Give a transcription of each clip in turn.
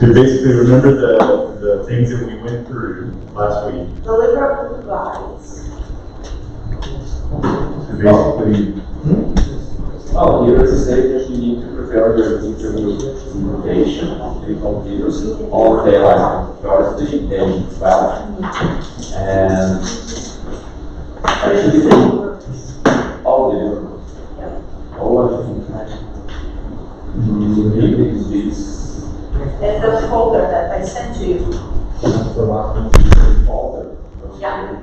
So basically, remember the things that we went through last week. Deliverable guides. So basically, Oh, here is a statement you need to prepare your interview invitation to computers all day like Thursday, day 12. And actually, all the these And the folder that I sent to you. folder. Yeah.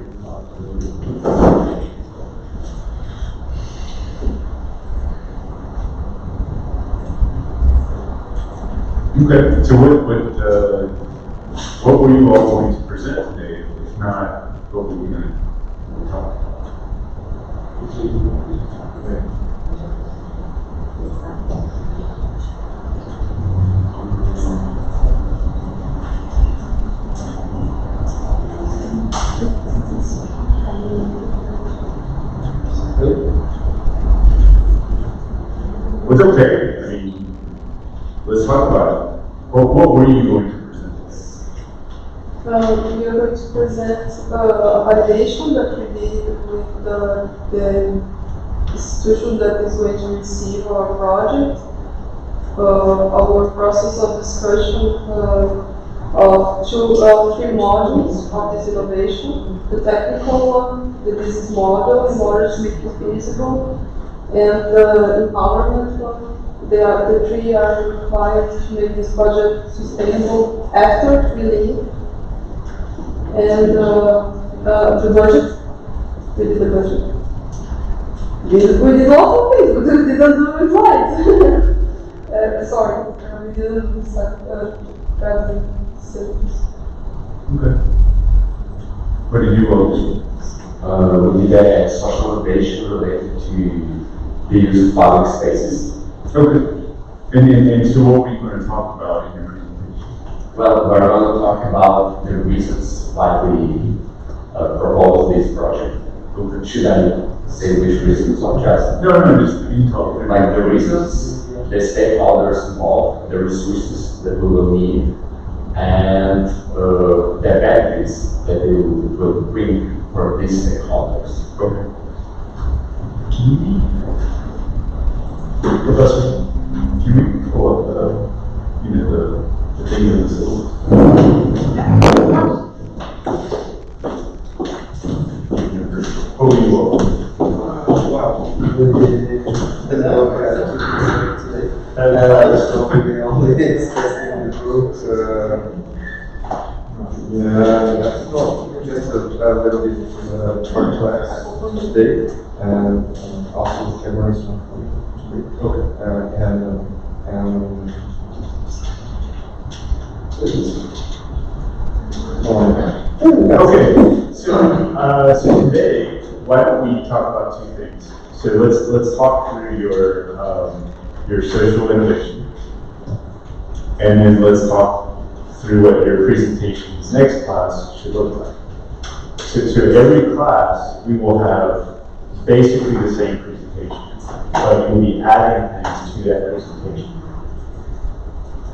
okay. So what were you all going to present today? If not, what were we going to talk about? It's okay. I mean, let's talk about it. What were you going to present? We are going to present a validation that we did with the institution that is going to receive our project, our process of discussion of three modules of this innovation: the technical one, the business model in order to make it feasible, and the empowerment one. The three are required to make this project sustainable after we leave. And the budget, we did the budget. We did lots of things, but we didn't do it right. Sorry, we didn't do present systems. Okay. What did you all do? We did a social innovation related to the use of public spaces. Okay. And so what were you going to talk about in your presentation? Well, we're going to talk about the reasons why we proposed this project. Should I say which reasons or just? No, just you talk. Like the reasons, the stakeholders involved, the resources that we will need, and the benefits that they will bring for these stakeholders. Okay. Professor, can you pull up the thing in the syllabus? Oh, you are. Wow. So we only testing the group. Yeah, no, just a little bit short class today, and also cameras today. Okay. Okay. So today, why don't we talk about two things? So let's talk through your social innovation, and then let's talk through what your presentations next class should look like. So every class we will have basically the same presentation, but we'll be adding things to that presentation.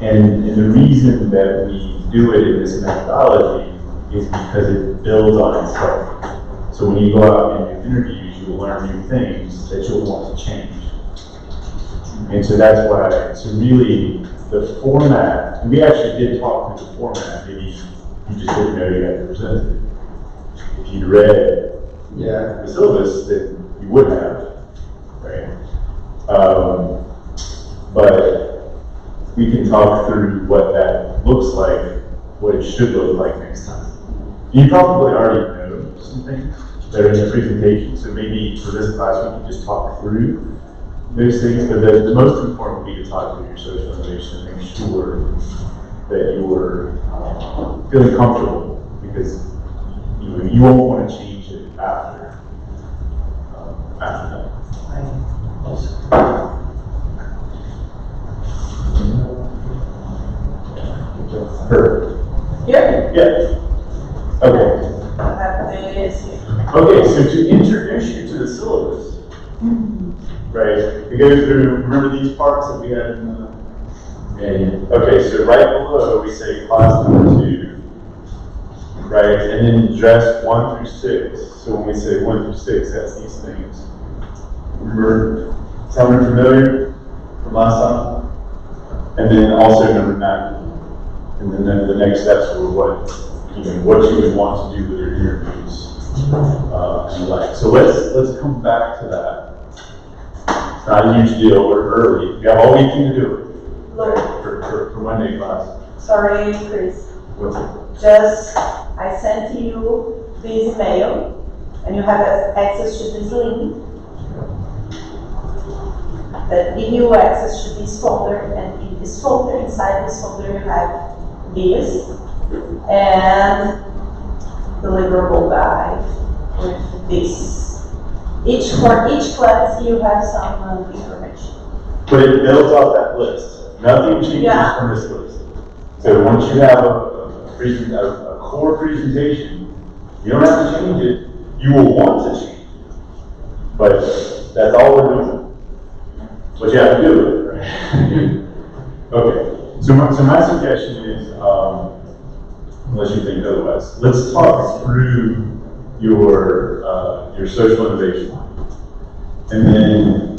And the reason that we do it in this methodology is because it builds on itself. So when you go out and do interviews, you'll learn new things that you'll want to change. And so that's why, so really the format, and we actually did talk through the format, maybe you just didn't know you had to present it. If you read the syllabus, then you would have, right? But we can talk through what that looks like, what it should look like next time. You probably already know some things that are in the presentation, so maybe for this class we can just talk through those things, but the most important will be to talk through your social innovation and make sure that you're feeling comfortable, because you won't want to change it after that. Her. Here? Yeah. Okay. I have this. Okay, so to introduce you to the syllabus, right? We go through, remember these parts that we had in Yeah. Okay, so right below we say class number 2, right? And then dress 1 through 6. So when we say 1 through 6, that's these things. Remember, sounding familiar from last time? And then also number 9. And then the next steps were what you would want to do with your interviews. And the like. So let's come back to that. It's not a huge deal. We're early. We have all weekend to do it. Look, For Monday class. sorry, Chris. What's it? Just, I sent you this email, and you have access to this link that give you access to this folder, and in this folder, inside this folder, you have this and deliverable guide with this. For each class, you have some information. But it builds off that list. Nothing changes Yeah. from this list. So once you have a core presentation, you don't have to change it. You will want to change it. But that's all we're doing. But you have to do it, right? Okay. So my suggestion is, unless you think otherwise, let's talk through your social innovation line. And then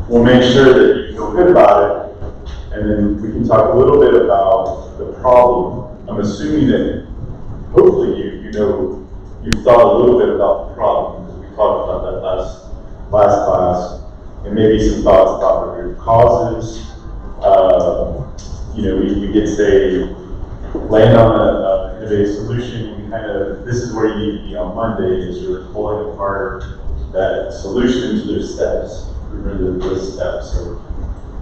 we'll make sure that you feel good about it. And then we can talk a little bit about the problem. I'm assuming that hopefully you've thought a little bit about the problem, because we talked about that last class, and maybe some thoughts about the root causes. We could say land on an innovative solution. This is where you need to be on Monday, is you're pulling apart that solution into those steps. Remember those steps. So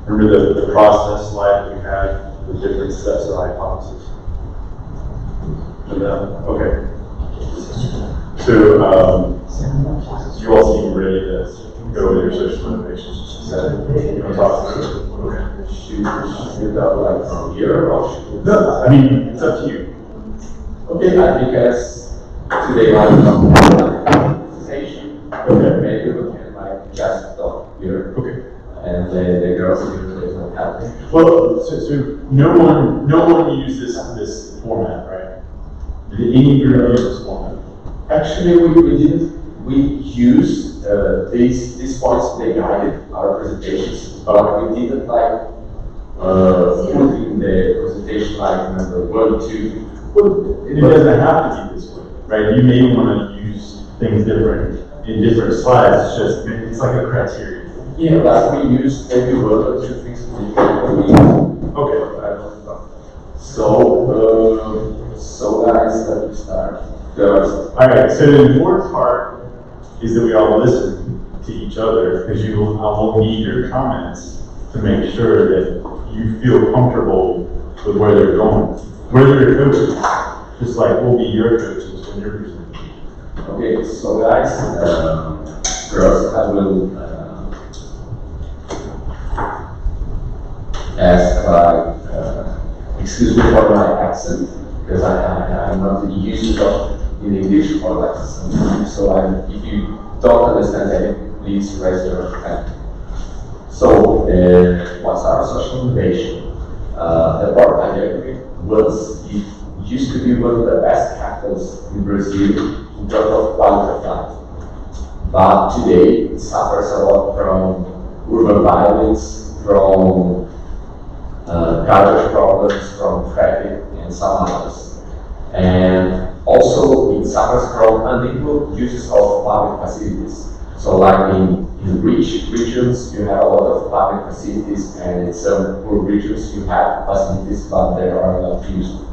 remember the process slide that we had, the different steps of hypothesis. Okay. So you all seem ready to go with your social innovations. You want to talk through it? Okay. Should that like here or should No, I mean, it's up to you. Okay, I think as today I have presentation. Okay. Maybe we can like just stop here. Okay. And the girls usually don't have it. Well, so no one used this format, right? Did any group use this format? Actually, we didn't. We used these points. They guided our presentations, but we didn't like put in the presentation like number 1, 2. Well, it doesn't have to be this way, right? You may want to use things different in different slides. It's like a criteria. Yeah, like we used maybe 1 or 2 things we Okay. So guys, let me start first. All right. So the important part is that we all listen to each other, because I will need your comments to make sure that you feel comfortable with where they're going. Whether you're coaches, just like we'll be your coaches when you're presenting. Okay, so guys, first I will ask excuse me for my accent, because I'm not used to in English or like so if you don't understand anything, please raise your hand. So what's our social innovation? The part I agree it used to be one of the best capitals in Brazil in terms of quality of life. But today it suffers a lot from urban violence, from garbage problems, from traffic, and some others. And also it suffers from unequal uses of public facilities. So like in rich regions, you have a lot of public facilities, and in some poor regions, you have facilities, but they are not used.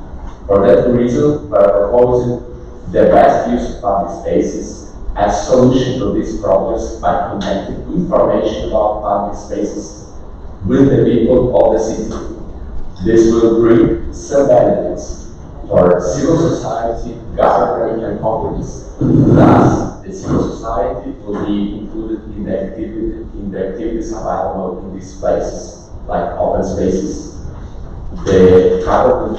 For that reason, we are proposing the best use of public spaces as solution to these problems by connecting information about public spaces with the people of the city. This will bring some benefits for civil society, government, and companies. Thus, the civil society will be included in the activities available in these places, like open spaces. The government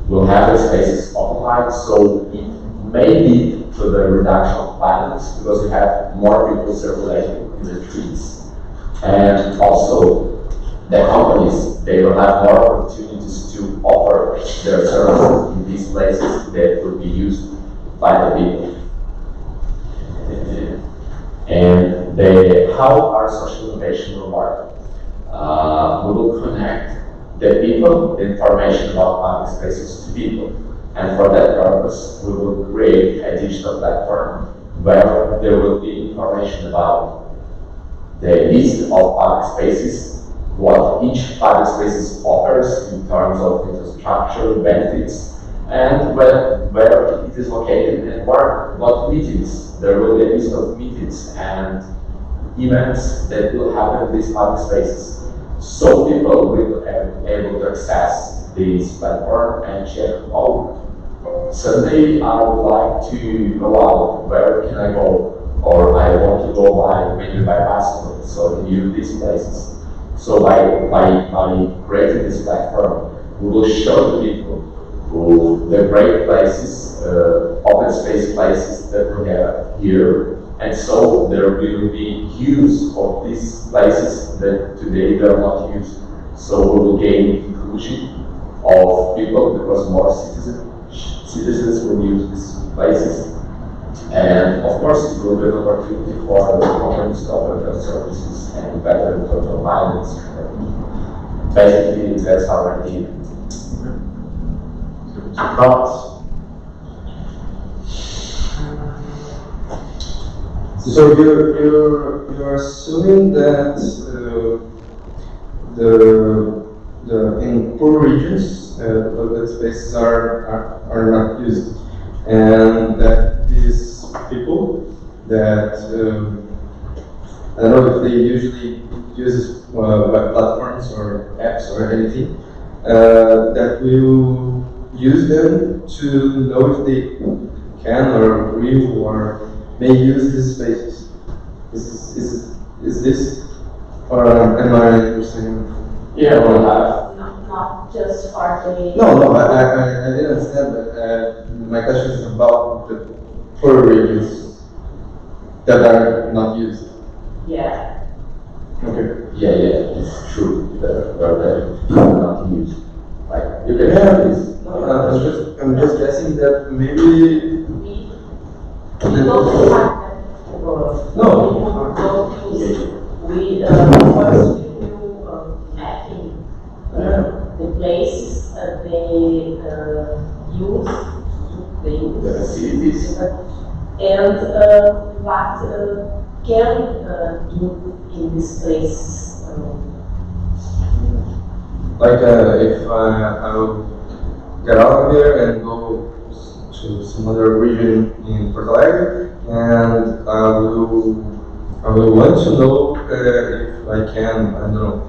will have the spaces occupied, so it may lead to the reduction of violence because you have more people circulating in the streets. And also, the companies, they will have more opportunities to offer their services in these places that will be used by the people. And how our social innovation will work. We will connect the people, the information about public spaces to people. And for that purpose, we will create a digital platform where there will be information about the list of public spaces, what each public space offers in terms of infrastructure, benefits, and where it is located and what meetings. There will be a list of meetings and events that will happen in these public spaces. So people will be able to access this platform and check, oh, Sunday I would like to go out, where can I go? Or I want to go maybe by bicycle, so in these places. So by creating this platform, we will show the people the great places, open space places that we have here. And so there will be use of these places that today they are not used. So we will gain inclusion of people because more citizens will use these places. And of course, it will be an opportunity for the companies to offer their services and better total guidance. Basically, that's our idea. Thoughts? So you're assuming that the in poor regions public spaces are not used, and that these people that I don't know if they usually use web platforms or apps or anything that will use them to know if they can or will or may use these spaces. Is this, or am I understanding? Yeah, we'll have. Not just for the. No, I didn't understand that. My question is about the poor regions that are not used. Yeah. Okay. Yeah, it's true. Where they're not used. Like, you can have this. I'm just guessing that maybe. We don't have No. We first we do mapping the places they use, The facilities. and what can do in this place. Like if I will get out of here and go to some other region in Porto Alegre, and I will want to know if I can, I don't know,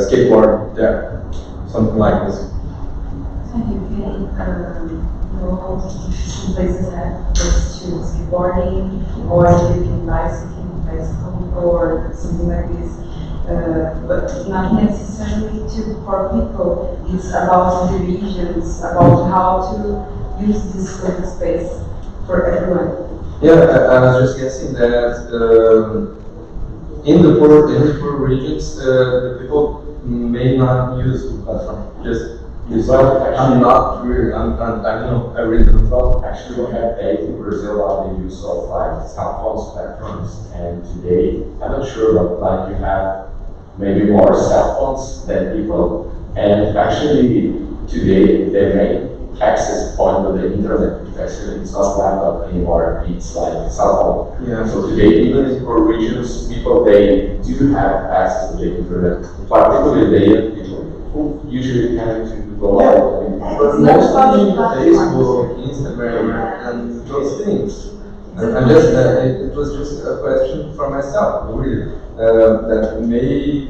skateboard there, something like this. So you can know if some places have access to skateboarding, or you can bicycle or something like this. But not necessarily for people. It's about the regions, about how to use this open space for everyone. Yeah, I was just guessing that in the poor regions, the people may not use the platform. Just use. I'm not really. I don't know. I really don't know. Actually, we have data in Brazil on the use of like cell phones platforms, and today I'm not sure, but like you have maybe more cell phones than people, and actually today the main access point of the internet actually it's not laptop anymore, it's like cell phone. Yeah. So today even in poor regions, people they do have access to the internet, particularly the young people who usually tend to go out and Mostly Facebook, Instagram, and those things. And just it was just a question for myself, really. That may,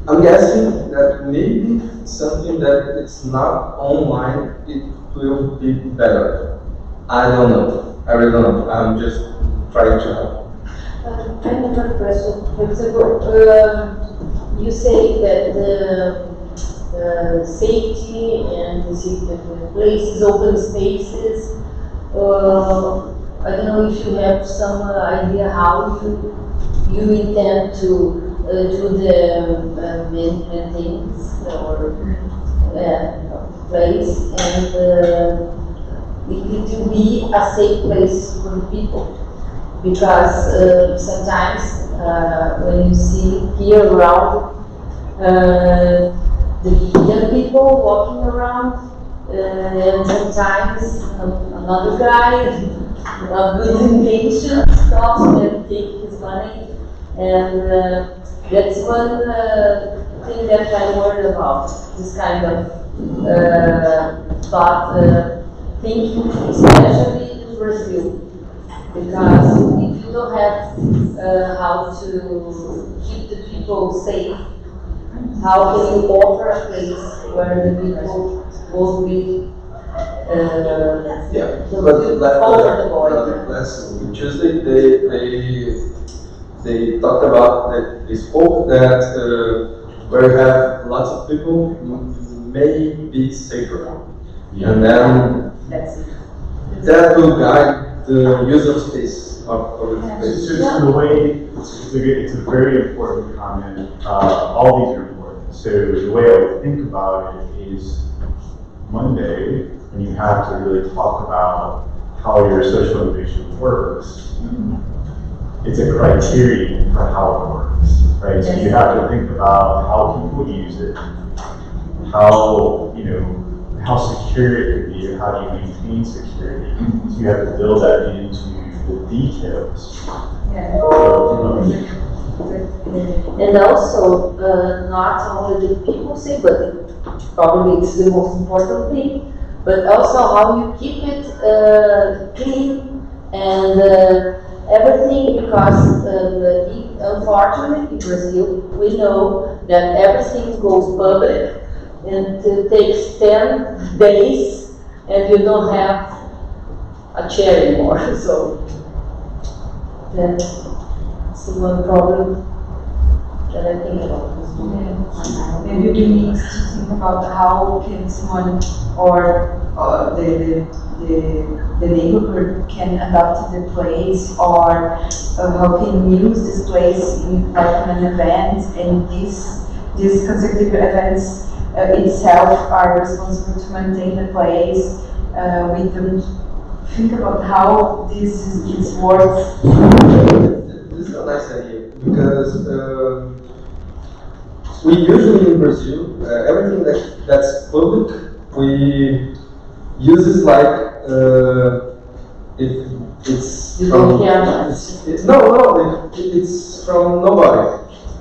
I'm guessing that maybe something that it's not online, it will be better. I don't know. I really don't know. I'm just trying to help. I have another question. For example, you say that the safety and the safety of the places, open spaces. I don't know if you have some idea how you intend to do the maintenance or place, and it will be a safe place for the people. Because sometimes when you see here around the young people walking around, and sometimes another guy of good intention stops and takes his money, and that's one thing that I worried about, this kind of thought thinking, especially in Brazil. Because if you don't have how to keep the people safe, how can you offer a place where the people will be last Tuesday they talked about they spoke that where you have lots of people may be safer, and then that will guide the use of space of space. So the way, it's a very important comment. All these are important. So the way I would think about it is Monday, when you have to really talk about how your social innovation works, it's a criterion for how it works, right? So you have to think about how people use it, how, how secure it could be, or how do you maintain security. So you have to build that into the details. And also, not only the people say, but probably it's the most important thing, but also how you keep it clean and everything, because unfortunately in Brazil, we know that everything goes public and it takes 10 days and you don't have a chair anymore. So that's one problem that I think about. Maybe we need to think about how can someone or the neighborhood can adapt the place, or how can use this place in like an event, and these consecutive events itself are responsible to maintain the place. We don't think about how this works. This is a nice idea, because we usually in Brazil, everything that's public, we use it like it's You from, don't care much. no, it's from nobody.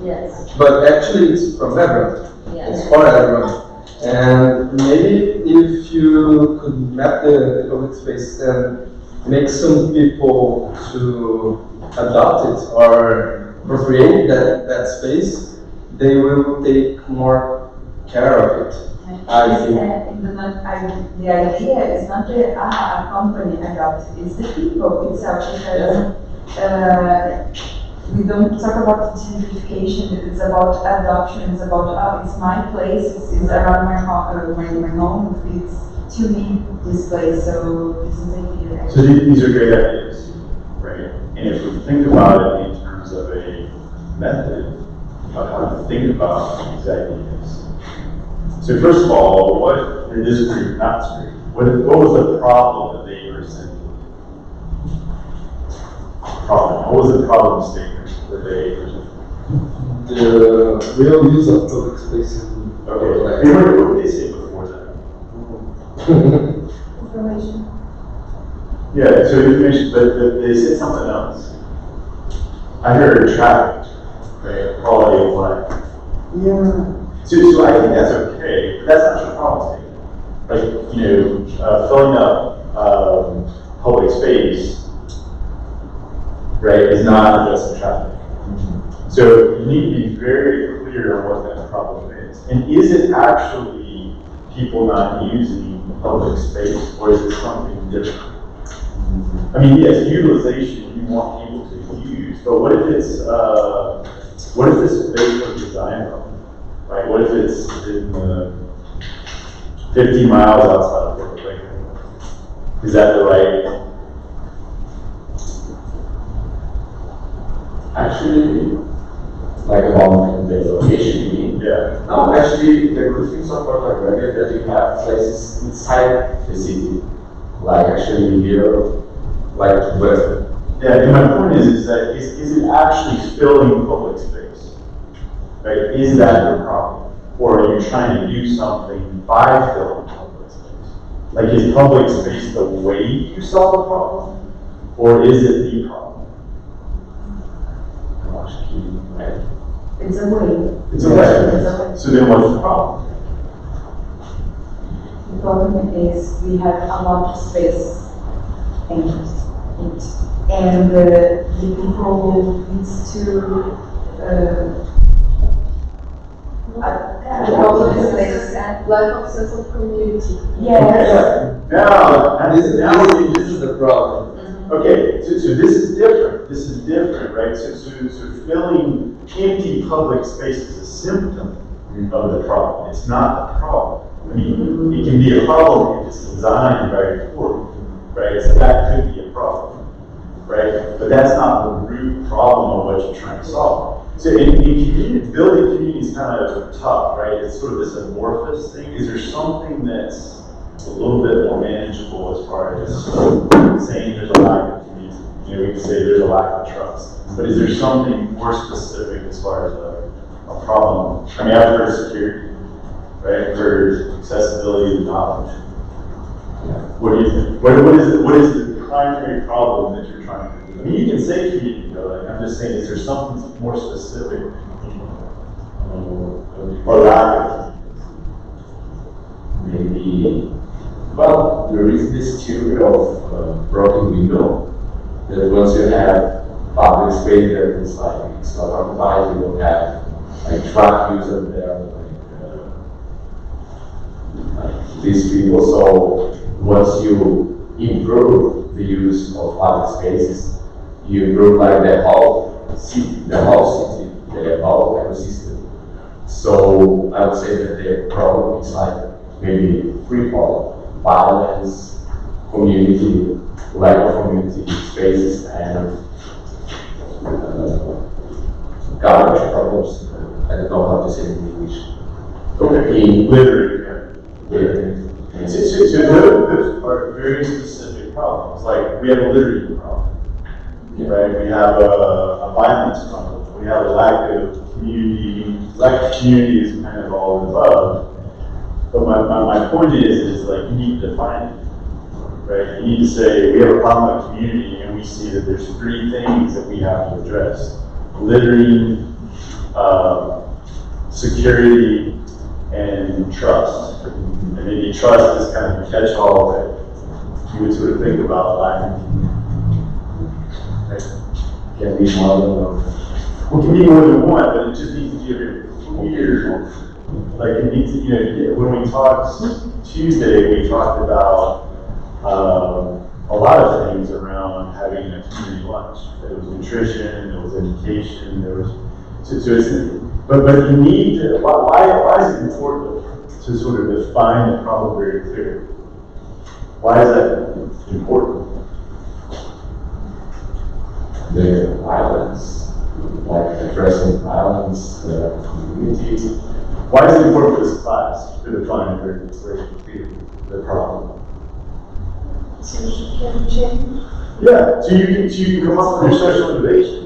Yes. But actually it's from everyone. Yes. It's for everyone. And maybe if you could map the public space and make some people to adopt it or appropriate that space, they will take more care of it. I think. The idea is not the a company adopt, it's the people itself, because we don't talk about gentrification, it's about adoption, it's about, it's my place, it's around my home, it's to me, this place, so this is the idea. So these are great ideas, right? And if we think about it in terms of a method of how to think about these ideas. So first of all, what was the problem that they presented? What was the problem statement that they presented? The real use of public space. Okay, what did they say before that? Information. Yeah, so information, but they said something else. I heard traffic, right? Quality of life. Yeah. So I think that's okay, but that's not your problem statement. Like, filling up public space, right, is not addressing traffic. So you need to be very clear on what that problem is. And is it actually people not using public space, or is it something different? I mean, yes, utilization you want people to use, but what if it's based on design problem? Right? What if it's in 50 miles outside of Puerto Rico? Is that the right? Actually, Like about the location, you mean? Yeah. No, actually, the good things of Porto Alegre is that you have places inside the city. Like actually here, like where. Yeah, and my point is that is it actually filling public space? Right? Is that the problem? Or are you trying to do something by filling public space? Like, is public space the way you solve a problem? Or is it the problem? Right. It's a way. It's a way. So then what's the problem? The problem is we have a lot of space in it. And the people needs to The problem is lack of sense of community. yes. Now, This is the problem. okay, so this is different. This is different, right? So filling empty public space is a symptom of the problem. It's not the problem. I mean, it can be a problem if it's designed very poorly, right? So that could be a problem, right? But that's not the root problem of what you're trying to solve. So in community, building community is kind of tough, right? It's sort of this amorphous thing. Is there something that's a little bit more manageable as far as saying there's a lack of community? You know, we can say there's a lack of trust. But is there something more specific as far as a problem? I mean, I've heard security, right? I've heard accessibility to knowledge. What do you think? What is the primary problem that you're trying to do? I mean, you can say community, though. Like, I'm just saying, is there something more specific or lack of? Maybe, well, there is this theory of broken window, that once you have public space that is like, it's not occupied, you don't have like truck users there, like these people. So once you improve the use of public spaces, you improve like the whole city, the whole ecosystem. So I would say that the problem is like maybe threefold: violence, community, lack of community spaces, and garbage problems. I don't know how to say it in English. Okay, literally. Yeah. So those are very specific problems. Like, we have a littering problem, right? We have a violence problem. We have a lack of community. Lack of community is kind of all above. But my point is like, you need to define it, right? You need to say, we have a problem with community, and we see that there's three things that we have to address: littering, security, and trust. And maybe trust is kind of a catch-all that you would sort of think about lacking. Can be more than one. Well, it can be more than one, but it just needs to be a very clear. Like, it needs to, you know, when we talked Tuesday, we talked about a lot of things around having a community lunch. There was nutrition, there was education, there was, but you need to, why is it important to sort of define the problem very clearly? Why is that important? The violence, like addressing violence, the community. Why is it important for this class to define very clearly the problem? So you can change. Yeah, so you can come up with your social innovation,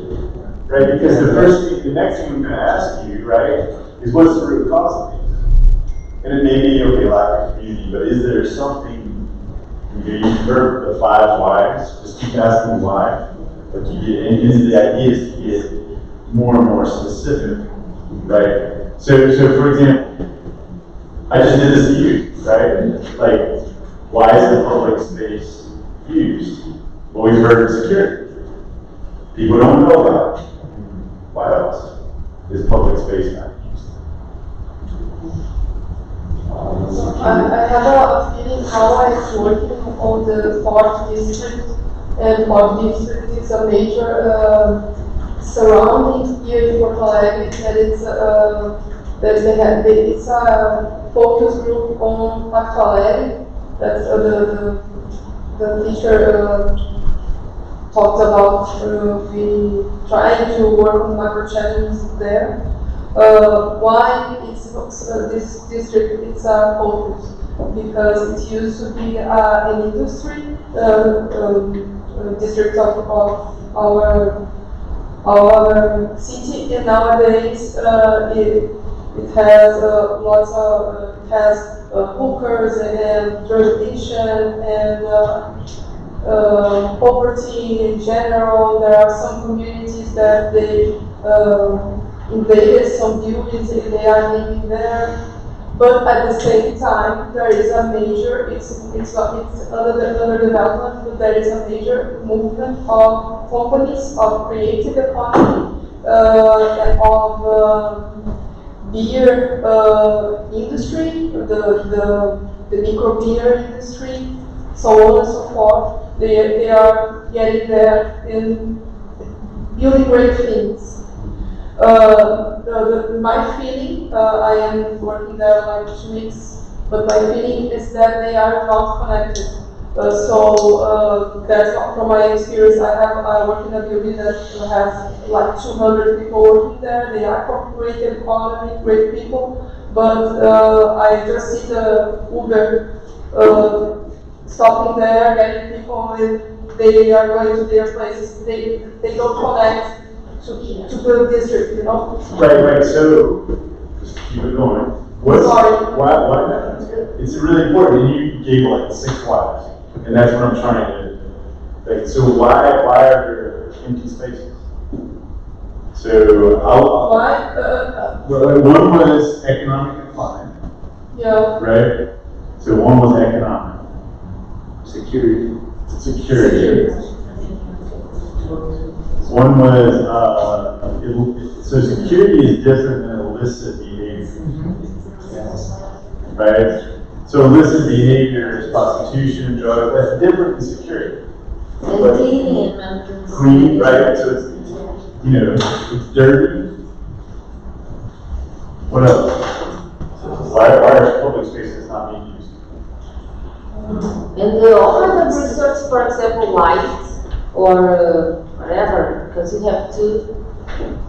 right? Because the next thing I'm going to ask you, right, is what's the root cause of these? And it may be, okay, lack of community, but is there something, you've heard the 5 whys, just keep asking why. But and the idea is to get more and more specific, right? So for example, I just did this to you, right? Like, why is the public space used? Well, we've heard security. People don't know about it. Why else is public space not used? I have a feeling how I'm working on the 4th district, and 4th district is a major surrounding here in Porto Alegre, that it's it's a focus group on Porto Alegre. That's the teacher talked about, we trying to work on micro challenges there. Why it's this district it's a focus? Because it used to be an industry district of our city, and nowadays it has lots of hookers and drug addiction and poverty in general. There are some communities that they invaded some buildings and they are living there. But at the same time, there is a major, it's under development, but there is a major movement of companies, of creative economy, of beer industry, the micro beer industry, so on and so forth. They are getting there in building great things. My feeling, I am working there like 2 weeks, but my feeling is that they are not connected. That's from my experience. I work in a building that has like 200 people working there. They are corporate economy, great people, but I just see the Uber stopping there, getting people, and they are going to their places. They don't connect to the district, you know? Right, so, just keep it going. Sorry. Why not? It's really important, and you gave like 6 whys, and that's what I'm trying to, like, so why are there empty spaces? So, Why? one was economic decline, Yeah. right? So one was economic. Security. Security. One was, so security is different than illicit behavior. Right? So illicit behavior is prostitution, drugs, that's different than security. And cleaning and maintenance. Clean, right? So it's, it's dirty. What else? Why are public spaces not being used? And the other research, for example, light or whatever, because you have to.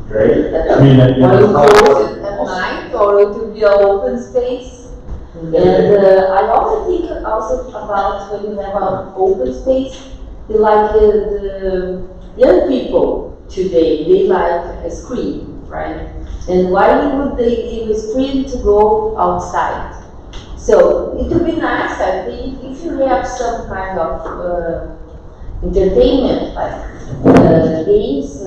Right? Or you close it at night, or it will be an open space. And I also think about when you have an open space, like the young people today, they like a screen, right? And why would they give a screen to go outside? So it would be nice, I think, if you have some kind of entertainment, like games,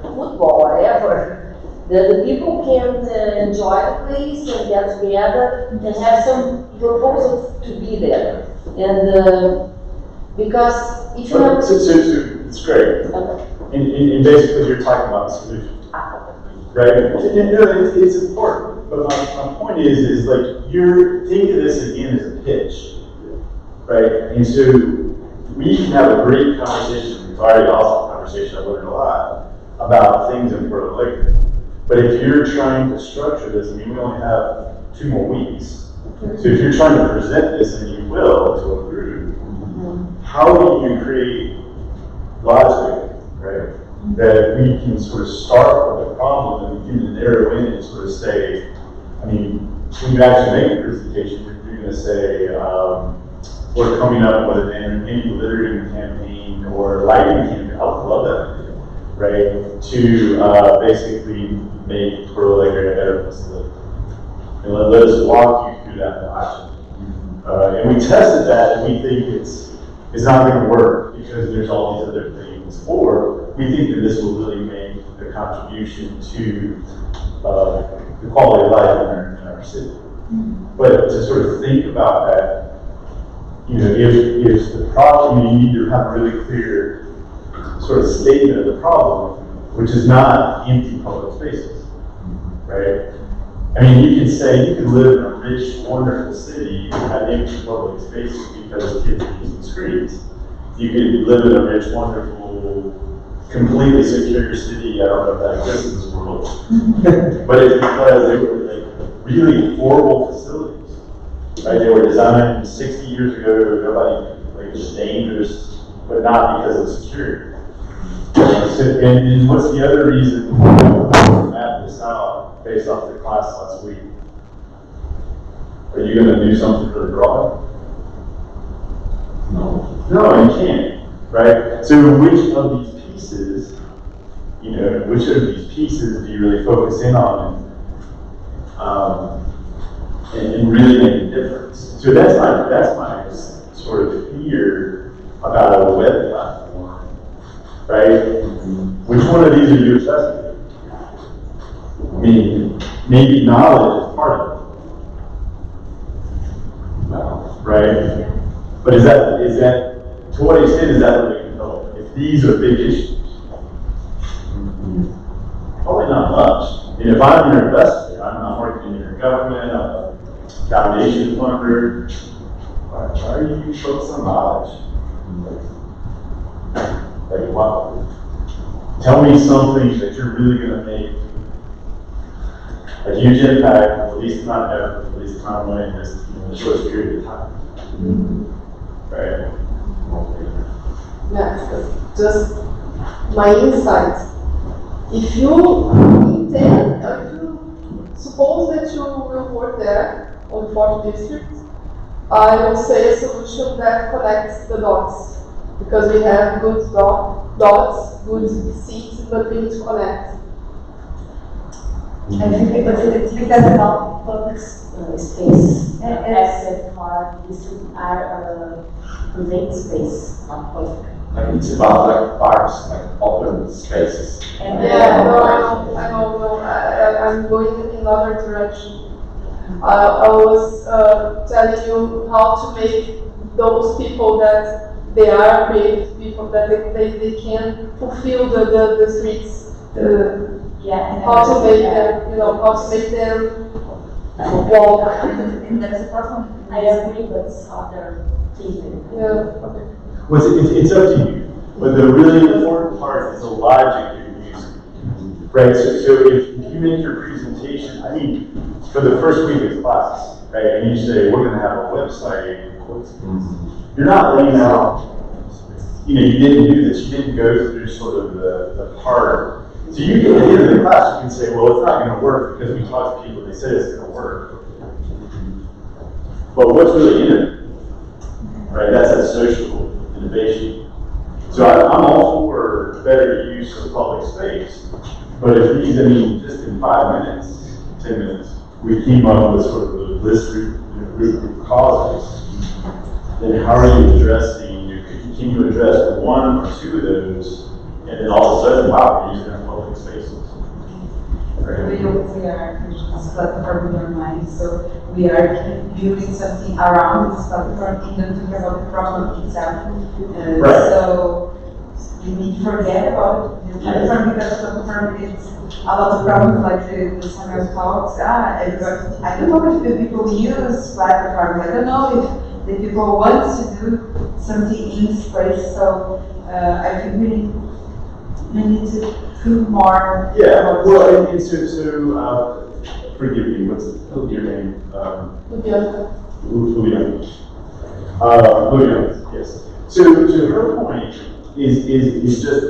football, whatever, the people can enjoy the place and get together and have some purpose to be there. And because if you have... So it's great. And basically you're talking about the solution. Right? It's important. But my point is like think of this again as a pitch. Right? And so we can have a great conversation. We've already also had a conversation, I learned a lot about things in Puerto Rico. But if you're trying to structure this, I mean, we only have 2 more weeks. So if you're trying to present this, and you will, to a group, how do you create logic, right? That we can sort of start with a problem and begin to narrow in and sort of say, I mean, when you actually make a presentation, you're going to say, we're coming up with an anti-littering campaign or lighting campaign. I would love that idea, right? To basically make Puerto Rico a better place to live. And let us walk you through that action. And we tested that, and we think it's not going to work because there's all these other things. Or we think that this will really make the contribution to the quality of life in our city. But to sort of think about that, if the problem, you need to have a really clear sort of statement of the problem, which is not empty public spaces, right? I mean, you can say you can live in a rich, wonderful city and have empty public spaces because kids are using screens. You could live in a rich, wonderful, completely secure city. I don't know if that exists in this world, but it's because they were like really horrible facilities. Right? They were designed 60 years ago. Nobody, like, it's dangerous, but not because of security. And what's the other reason to map this out based off the class last week? Are you going to do something for the drawing? No, you can't, right? So which of these pieces, which of these pieces do you really focus in on and really make a difference? So that's my sort of fear about a web platform, right? Which one of these are you assessing? I mean, maybe knowledge is part of it, right? But is that to what extent is that really compelling? If these are big issues, probably not much. And if I'm your investor, I'm working in your government, I'm a foundation funder, why are you focused on knowledge? Like, wow. Tell me something that you're really going to make a huge impact with the least amount of effort, the least amount of money in the shortest period of time. Right? Yeah, just my insight. If you intend, if you suppose that you will work there on 4th district, I will say a solution that connects the dots. Because we have good dots, good seats, but we need to connect. I think it's because about public space, asset for district are private space, not public. Like it's about like parks, like open spaces. And Yeah, no, I'm going in another direction. I was telling you how to make those people that they are creative people, that they can fulfill the streets. yeah, How to make them, how to make them walk. And that's a problem. I agree, but it's other thing. Yeah. Well, it's up to you. But the really important part is the logic you're using. Right? So if you make your presentation, I mean, for the first week of class, right, and you say, we're going to have a website, you're not laying out, you didn't do this, you didn't go through sort of the part. So you can, at the end of the class, you can say, well, it's not going to work because we talked to people, they said it's going to work. But what's really in it? Right, that's that social innovation. So I'm all for better use of public space, but if these, just in 5 minutes, 10 minutes, we came up with sort of a list of causes, then how are you addressing, can you address one or two of those, and then all of a sudden, wow, we're using our public spaces. Right? We are this platform in our mind, so we are building something around this platform, even thinking about the problem itself. Right. So we need to forget about the platform because the platform is a lot of problems like the Samuel talks. Everybody, I don't know if the people use platforms. I don't know if the people want to do something in this place. So I think we need to think more. Yeah, well, and so forgive me, what's your name? Juliana, yes. So her point is just,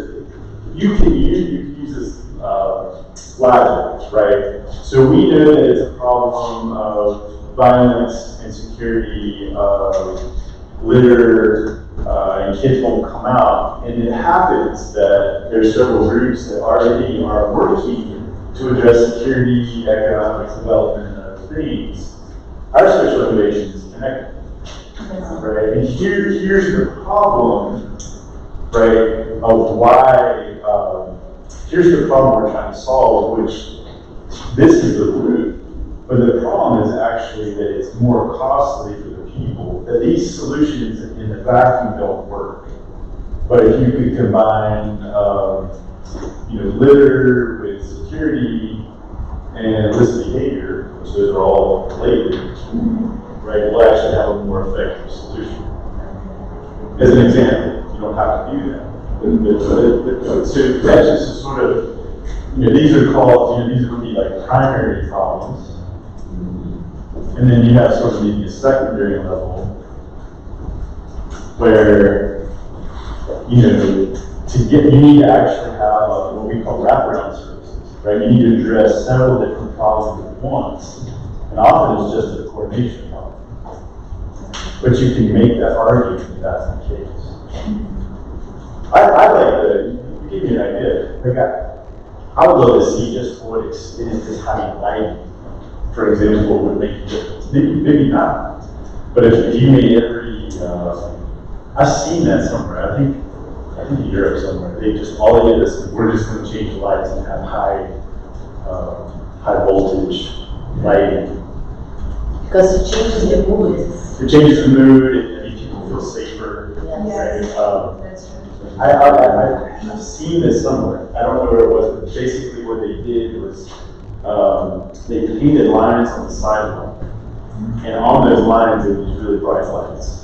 you can use this logic, right? So we know that it's a problem of violence, insecurity, litter, and kids won't come out. And it happens that there's several groups that already are working to address security, economic development, and other things. Our social innovation is connected, right? And here's the problem, right, of why, here's the problem we're trying to solve, which this is the root. But the problem is actually that it's more costly for the people, that these solutions in the vacuum don't work. But if you could combine, litter with security and illicit behavior, which those are all related, right, we'll actually have a more effective solution. As an example, you don't have to do that. So that's just a sort of, these are called, these would be like primary problems. And then you have sort of maybe a secondary level where, you need to actually have what we call wraparound services, right? You need to address several different problems at once, and often it's just a coordination problem. But you can make that argument if that's the case. I like you give me an idea. Like I would love to see just what extent this having lighting, for example, would make a difference. Maybe not. But if you made every, I've seen that somewhere. I think in Europe somewhere. They just all they did is we're just going to change the lights and have high voltage lighting. Because it changes the mood. It changes the mood. It makes people feel safer. Yes. That's true. I've seen this somewhere. I don't know where it was, but basically what they did was they painted lines on the sidewalk, and on those lines there was really bright lights.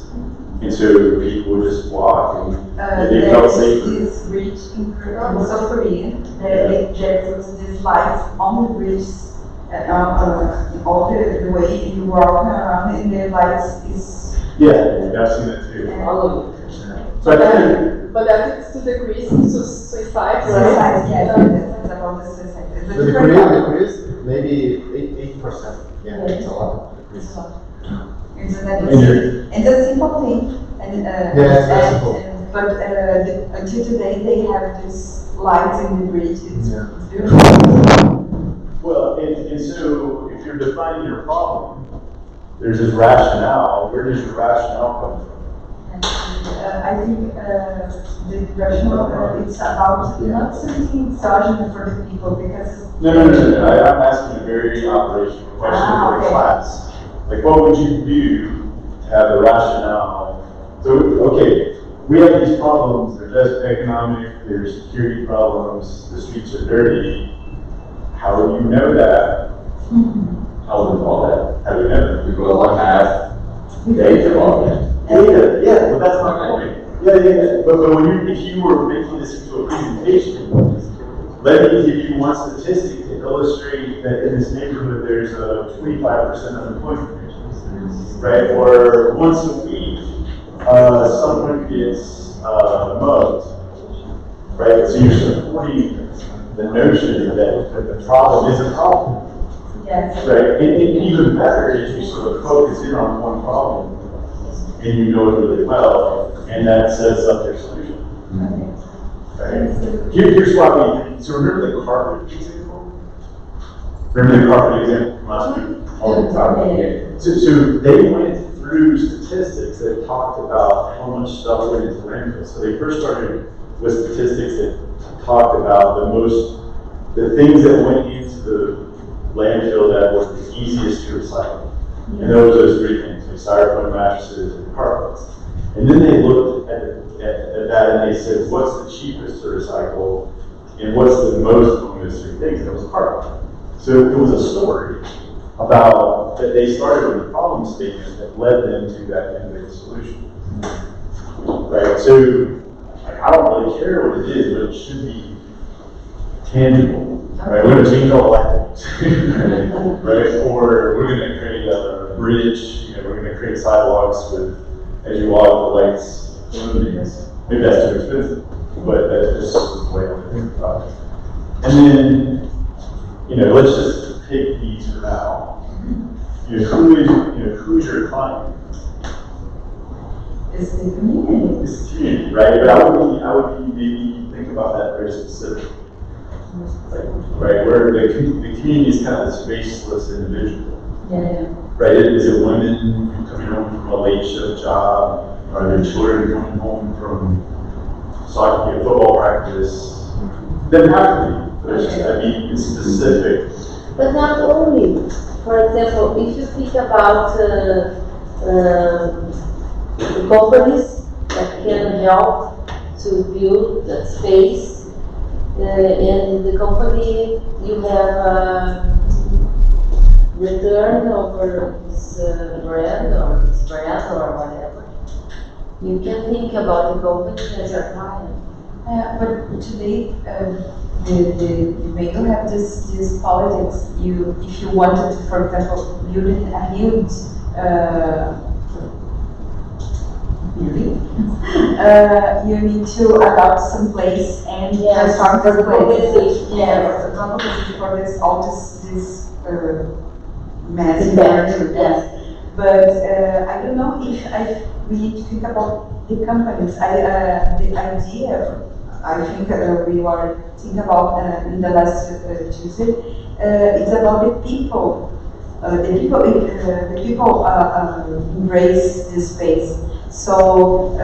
And so people would just walk and they felt safer. This bridge in South Korea, they put these lights on the bridge all the way, and you walk around, and the lights is. Yeah, I've seen that too. So I think But that is to decrease suicide, right? Suicide, yes, it's about the suicide. It's a The different decrease, maybe 8%. Yeah, it's a lot of decrease. It's a simple thing, and it's very simple. but until today they have these lights in the bridge. It's beautiful. well, and so if you're defining your problem, there's this rationale. Where does your rationale come from? I think the rationale it's about not something exogenous for the people because No. I'm asking a very operational question for a okay. class. Like, what would you do to have the rationale? So, okay, we have these problems. There's economic, there's security problems, the streets are dirty. How do you know that? How do we call that? How do you know that? We will have data about that. Yeah, but that's my point. Yeah. But if you were making this into a presentation, let me give you one statistic to illustrate that in this neighborhood there's a 25% unemployment rate, right? Or once a week, someone gets mugged, right? So you're supporting the notion that the problem is a problem, yes. right? And even better is you sort of focus in on one problem and you know it really well, and that sets up their solution. Right? Here's what we think. So remember the carpet example? Remember the carpet example from last week? All the time. So they went through statistics that talked about how much stuff went into landfill. So they first started with statistics that talked about the things that went into the landfill that were the easiest to recycle. And those three things, like styrofoam, mattresses, and carpets. And then they looked at that and they said, what's the cheapest to recycle and what's the most among those three things? And it was carpet. So it was a story about that they started with a problem statement that led them to that innovative solution. Right? So I don't really care what it is, but it should be tangible. Right? We're going to change all the light bulbs. Right? Or we're going to create a bridge, we're going to create sidewalks with, as you walk, the lights. Maybe that's too expensive, but that's just the way I think about it. And then, let's just take these for now. Who's your client? It's the community. It's the community, right? But I would maybe think about that very specific. Right, where the community is kind of this faceless individual. Yeah. Right? Is it women coming home from a late shift job? Are there children coming home from soccer, football practice? Doesn't have to be, but it's specific. But not only. For example, if you think about the companies that can help to build that space, in the company you have return over this brand or whatever. You can think about the company as your client. But today, the way to have this politics, if you wanted to, for example, build a huge building, you need to adopt some place and transform for the place. compensation. Yeah, for compensation for this, all this mess. Yes. But I don't know if we need to think about the companies. The idea, I think we were thinking about in the last Tuesday, it's about the people. The people embrace this space. So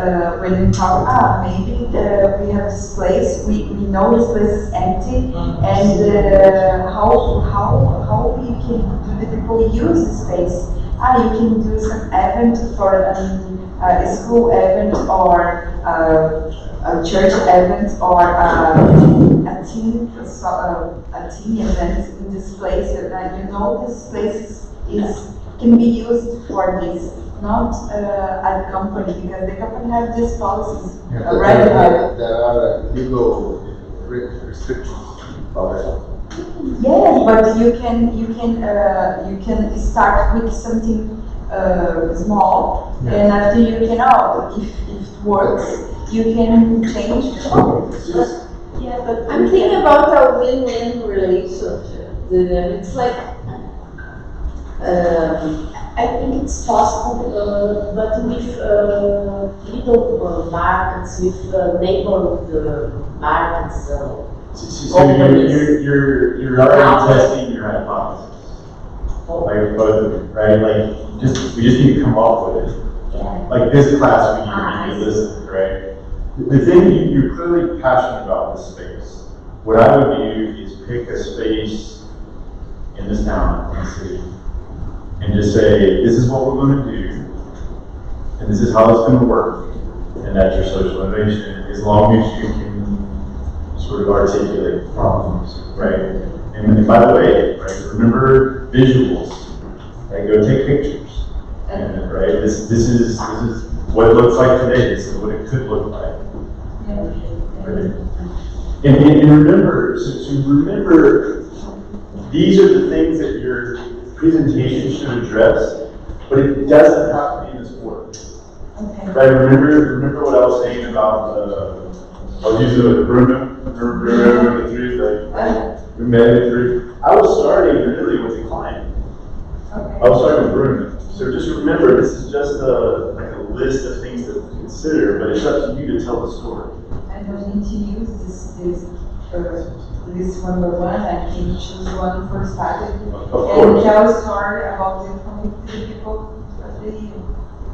when we talk, maybe we have this place, we know this place is empty, and how we can do the people use the space. You can do some event for a school event or a church event or a team event in this place. This place can be used for this, not a company, because the company has these policies already. There are legal restrictions already. Yes, but you can start with something small, and after you can if it works, you can change the policy. Yeah, but I'm thinking about a win-win relationship. It's like, I think it's possible, but with little markets, with neighborhood markets. So you're already testing your hypothesis. Like both of them, right? Like we just need to come up with it. Like this class, we need to be listening, right? The thing you're clearly passionate about this space. What I would do is pick a space in this town, in the city, and just say, this is what we're going to do, and this is how it's going to work, and that's your social innovation, as long as you can sort of articulate problems, right? And by the way, right, remember visuals, right? Go take pictures, and right, this is what it looks like today. This is what it could look like. Right? And remember, so remember, these are the things that your presentation should address, but it doesn't have to be in this order. Okay. Right? Remember what I was saying about I was using the Bruno, remember the three, like we met at three. I was starting really with the client. Okay. I was starting with Bruno. So just remember, this is just a list of things to consider, but it's up to you to tell the story. I don't need to use this one-by-one. I can choose one for starting Of and course. tell a story about the people.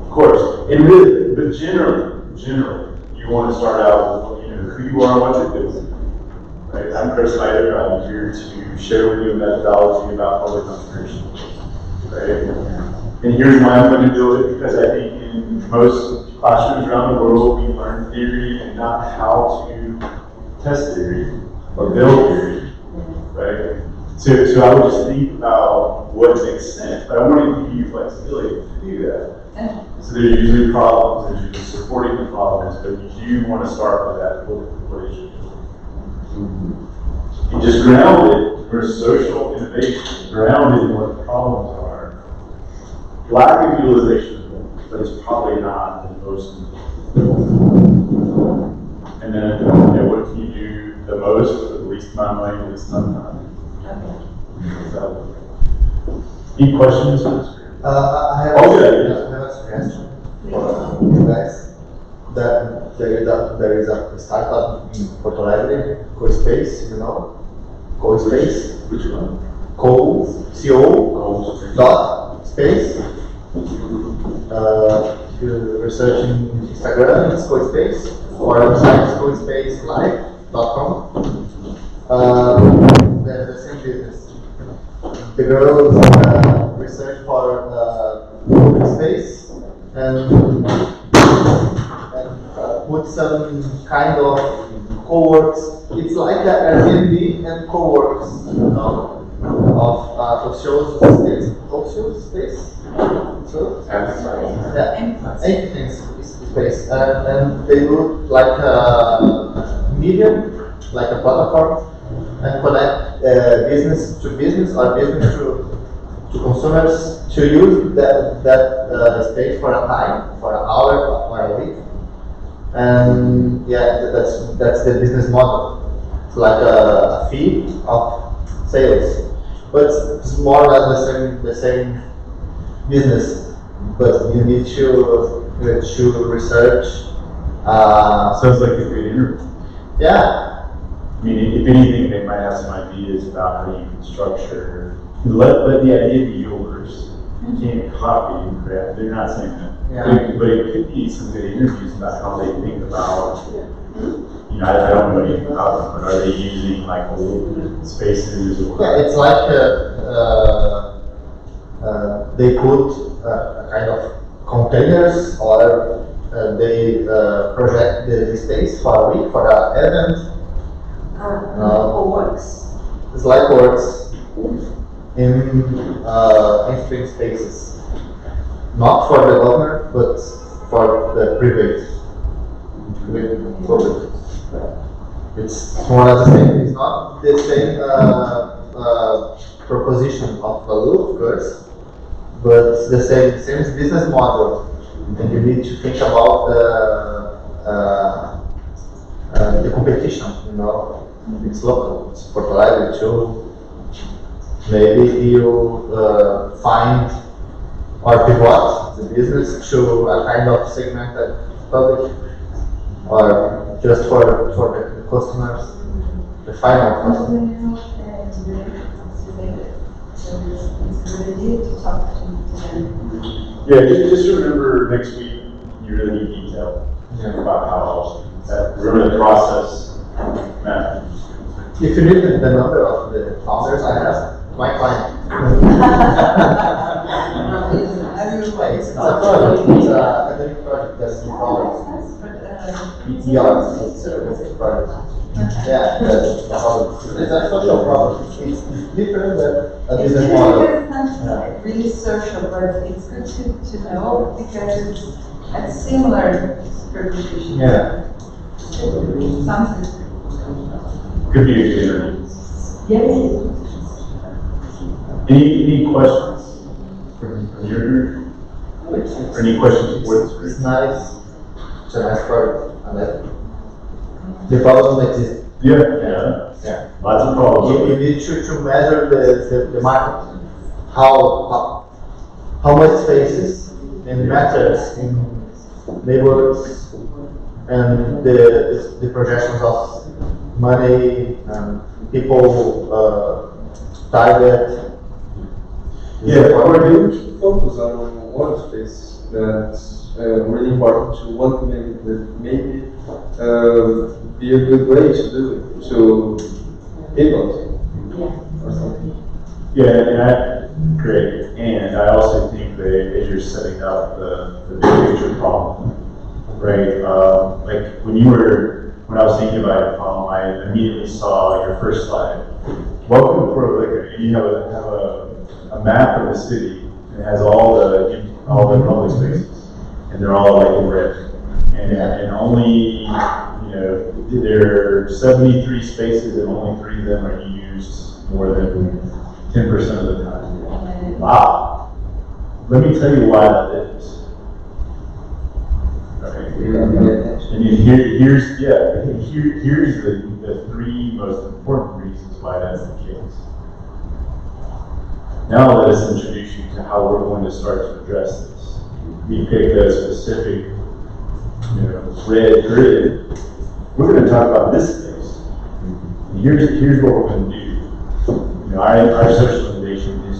Of course. And really, but generally, you want to start out with who you are and what you're doing. Right? I'm Chris Snyder. I'm here to share with you a methodology about public entrepreneurship. Right? And here's why I'm going to do it, because I think in most classrooms around the world, we learn theory and not how to test theory or build theory. Right? So I would just think about what makes sense, but I want to give you flexibility to do that. So there's usually problems, there's usually supporting the problems, but you do want to start with that what is your and just ground it for social innovation, ground it in what the problems are. Lack of utilization, but it's probably not the most important. And then what can you do the most with the least amount of money, least amount of time? So, any questions? I have a suggestion for you guys. That there is a startup in Porto Alegre, CoSpace, CoSpace. Which one? Space. If you research in Instagram, it's CoSpace, or website is CoSpaceLive.com. They're the same business. The girls research for public space and put some kind of co-works. It's like an Airbnb and co-works of shows space. Empty space. And they look like a medium, like a platform, and connect business to business or business to consumers to use that space for a time, for an hour or a week. and yeah, that's the business model. It's like a fee of sales, but it's more or less the same business. But you need to research. Sounds like a good interview. Yeah, I mean, if anything, they might have some ideas about how you can structure. Let the idea be yours. You can't copy and correct. They're not saying that. Yeah. But it could be some good interviews about how they think about. You know, I don't know anything about them, but are they using like old spaces or? yeah. It's like they put a kind of containers, or they project the space for a week for an event. Or works. It's like works in free spaces, not for the government, but for the private public. It's more or less the same. It's not the same proposition of value, of course, but it's the same business model, and you need to think about the competition. You know, it's local, it's Portugal too. Maybe you find or pivot the business to a kind of segmented public, or just for the customers, the final customers. So it's a good idea to talk to them. Yeah, just remember next week you really need detail Yeah. about how remember the process. Matt. If you need the number of the founders, I have my client. It's a project, it's an academic project that's in college. Yeah, it's a project. Yeah, that's a problem. It's a social problem. It's different than a business model. It's really social, but it's good to know because it's similar supervision. Yeah. Sounds Could be a good interview. good. Any questions from your group? Or any questions for this group? It's nice. It's a nice project. And the problem exists. Yeah. Yeah. Lots of problems. You need to measure the market. How much spaces and matters in neighborhoods, and the projections of money and people target. Yeah, we're going to focus on one space that's really important to one community that maybe be a good way to do it, to pivot or something. Yeah, great. And I also think that as you're setting up the big picture problem, right? Like when I was thinking about your problem, I immediately saw your first slide. Welcome to Puerto Rico, and you have a map of the city, and it has all the public spaces, and they're all like in red. And only, there are 73 spaces, and only 3 of them are used more than 10% of the time. Wow. Let me tell you why that is. Okay. And here's the 3 most important reasons why that's the case. Now let us introduce you to how we're going to start to address this. We picked a specific, red grid. We're going to talk about this space. And here's what we're going to do. Our socialization is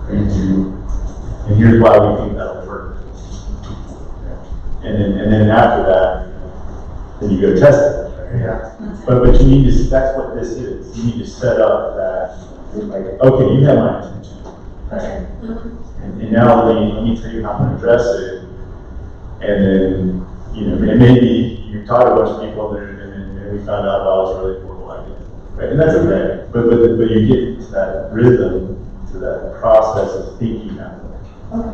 and here's why we think that'll work. And then after that, then you go test it. Yeah. But you need to, that's what this is. You need to set up that, like, okay, you have my attention. Okay. And now let me tell you how to address it. And then, and maybe you taught a bunch of people and we found out, well, it's a really horrible idea. Right? And that's okay. But you get into that rhythm, to that process of thinking that way. Okay.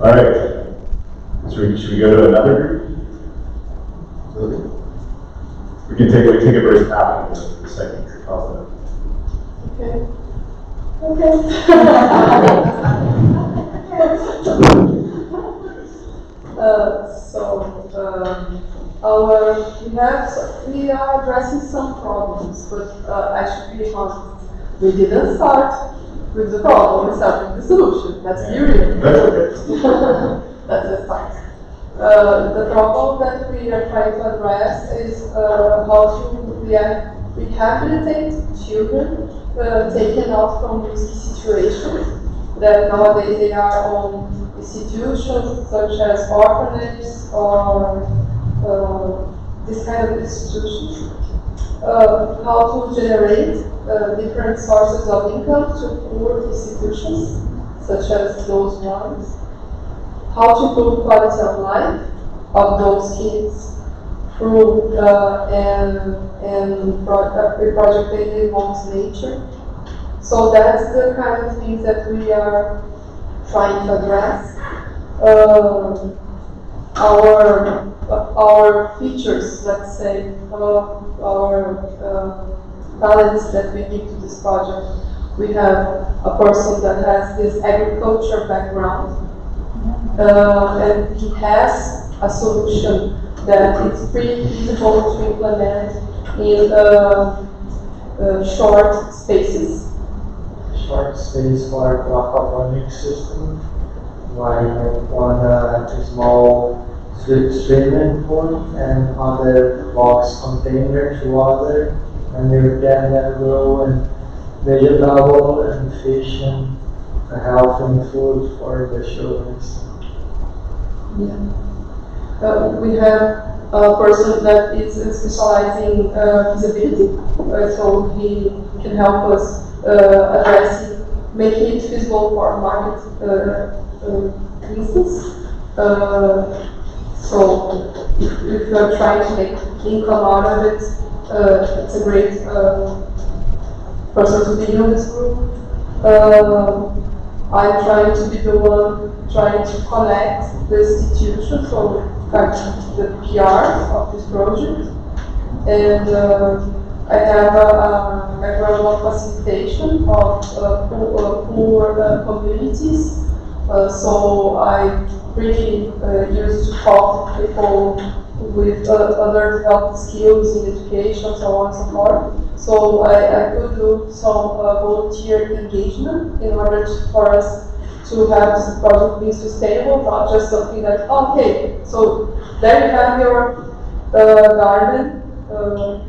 All right. Should we go to another group? We can take a break after the second group. How's that? Okay. Okay. are addressing some problems, but I should be honest. We didn't start with the problem, we started with the solution. Let's be real. That's okay. That's the start. The problem that we are trying to address is how to rehabilitate children taken out from risky situations that nowadays they are on institutions such as orphanages or this kind of institutions. How to generate different sources of income to poor institutions such as those ones. How to improve quality of life of those kids through a project that involves nature. So that's the kind of things that we are trying to address. Our features, let's say, our talents that we give to this project. We have a person that has this agriculture background. And he has a solution that it's pretty feasible to implement in short spaces. Short space for aquaponic system, like on a small swimming pool and other box container to water, and you can grow and vegetable and fish and healthy food for the children. Yeah. We have a person that is specializing in feasibility, so he can help us addressing, making it feasible for market instance. So if you are trying to make income out of it, it's a great person to be in this group. I'm trying to be the one trying to connect the institution, so the PR of this project. And I have a background of facilitation of poor communities. So I really used to talk to people with other developed skills in education, so on and so forth. So I could do some volunteer engagement in order for us to have this project be sustainable, not just something that, okay, so there you have your garden,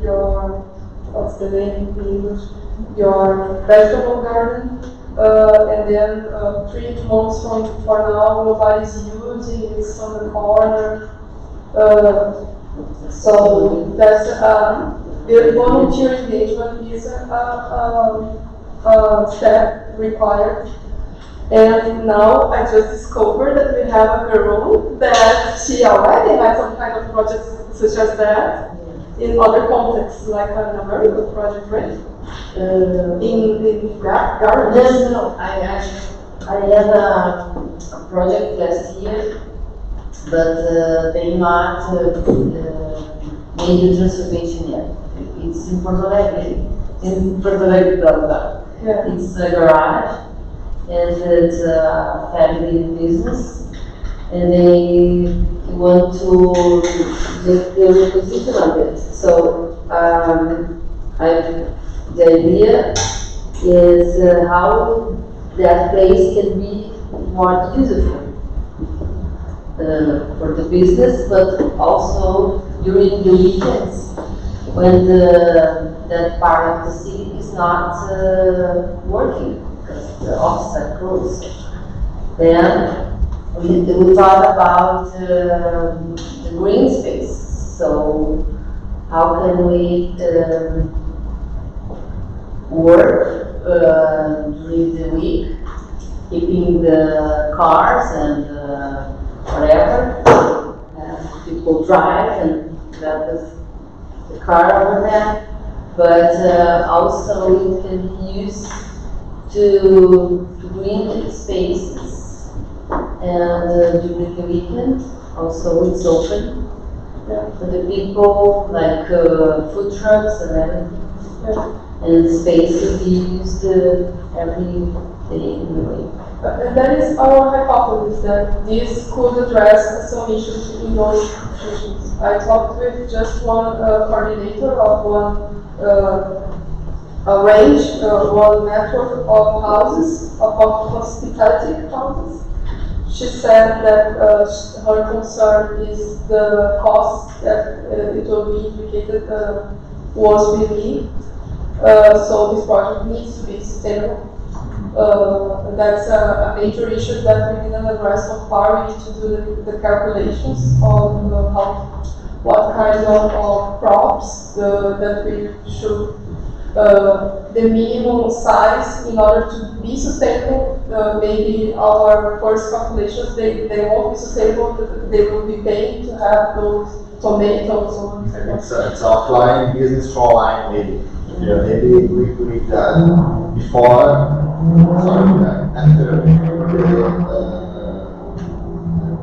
your, what's the name in English, your vegetable garden, and then 3 months from now nobody's using it, it's on the corner. So that's the volunteer engagement is a step required. And now I just discovered that we have a girl that she already has some kind of projects such as that in other contexts, like an American project, right? In gardens. No, I had a project last year, but they not made the transformation yet. It's in Porto Alegre. Yeah. It's a garage, and it's a family business, and they want to make the position of it. So the idea is how that place can be more useful for the business, but also during the weekends when that part of the city is not working because the offices are closed. Then we thought about the green space. So how can we work during the week, keeping the cars and whatever people drive and that is the car over there, but also it can be used to green spaces, and during the weekend also it's open for the people, like food trucks and everything. And the space will be used every day in the week. And that is our hypothesis, that this could address some issues in those institutions. I talked with just one coordinator of one one network of houses, of hospitality houses. She said that her concern is the cost that it will be implicated once we leave. So this project needs to be sustainable. That's a major issue that we didn't address so far. We need to do the calculations on what kind of crops that we should, the minimum size in order to be sustainable. Maybe our first calculations, they won't be sustainable, they will be paying to have those tomatoes or It's offline business for online maybe. Yeah. Maybe we before, sorry, after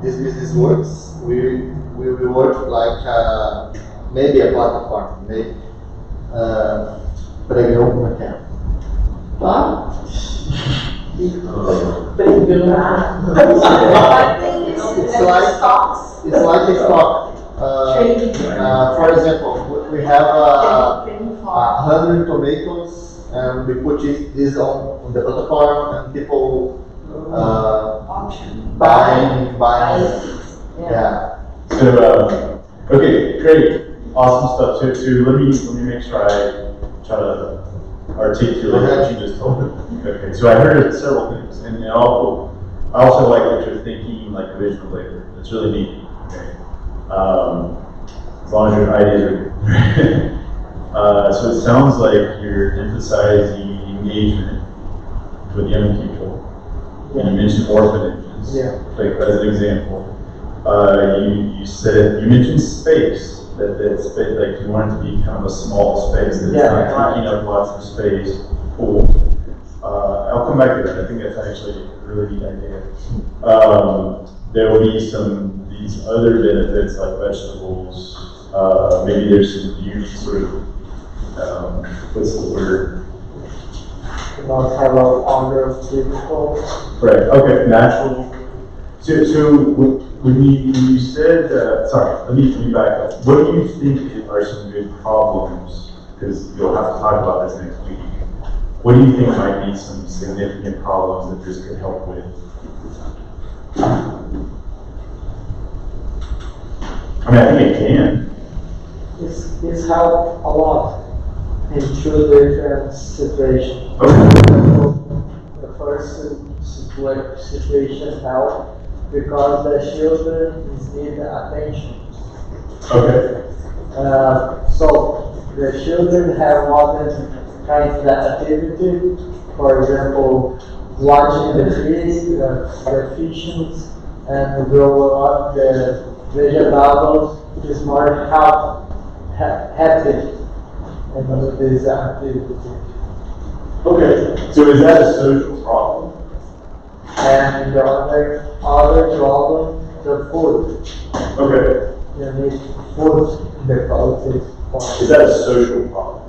this business works, we will work like maybe a platform, maybe pregão como é que é? It's like a stock. For example, we have 100 tomatoes and we put this on the platform and people buying. Yeah. So, okay, great, awesome stuff. So let me make sure I try to articulate what you just told me. Okay, so I heard several things, and I also like that you're thinking like a visual labor. It's really neat. Okay, as long as your ideas are good. So it sounds like you're emphasizing engagement with young people. And you mentioned orphanages, like as an example. You mentioned space. That's like you want it to be kind of a small space that's not taking up lots of space. Cool. I'll come back to that. I think that's actually a really neat idea. There will be these other benefits like vegetables. Maybe there's some beauty sort of. What's the word? Not have a order of people. Right. Okay. Natural. So when you said, sorry, let me back up. What do you think are some good problems? Because you'll have to talk about this next week. What do you think might be some significant problems that this could help with? I mean, I think it can. It's helped a lot in two different situations. The first situation helped because the children need attention. Okay. So the children have modern kinds of activity. For example, watching the fish, the fishes, and grow up the vegetables is more happy in this activity. Okay. So is that a social problem? And the other problem, the food. Okay. You need food because it's Is that a social problem?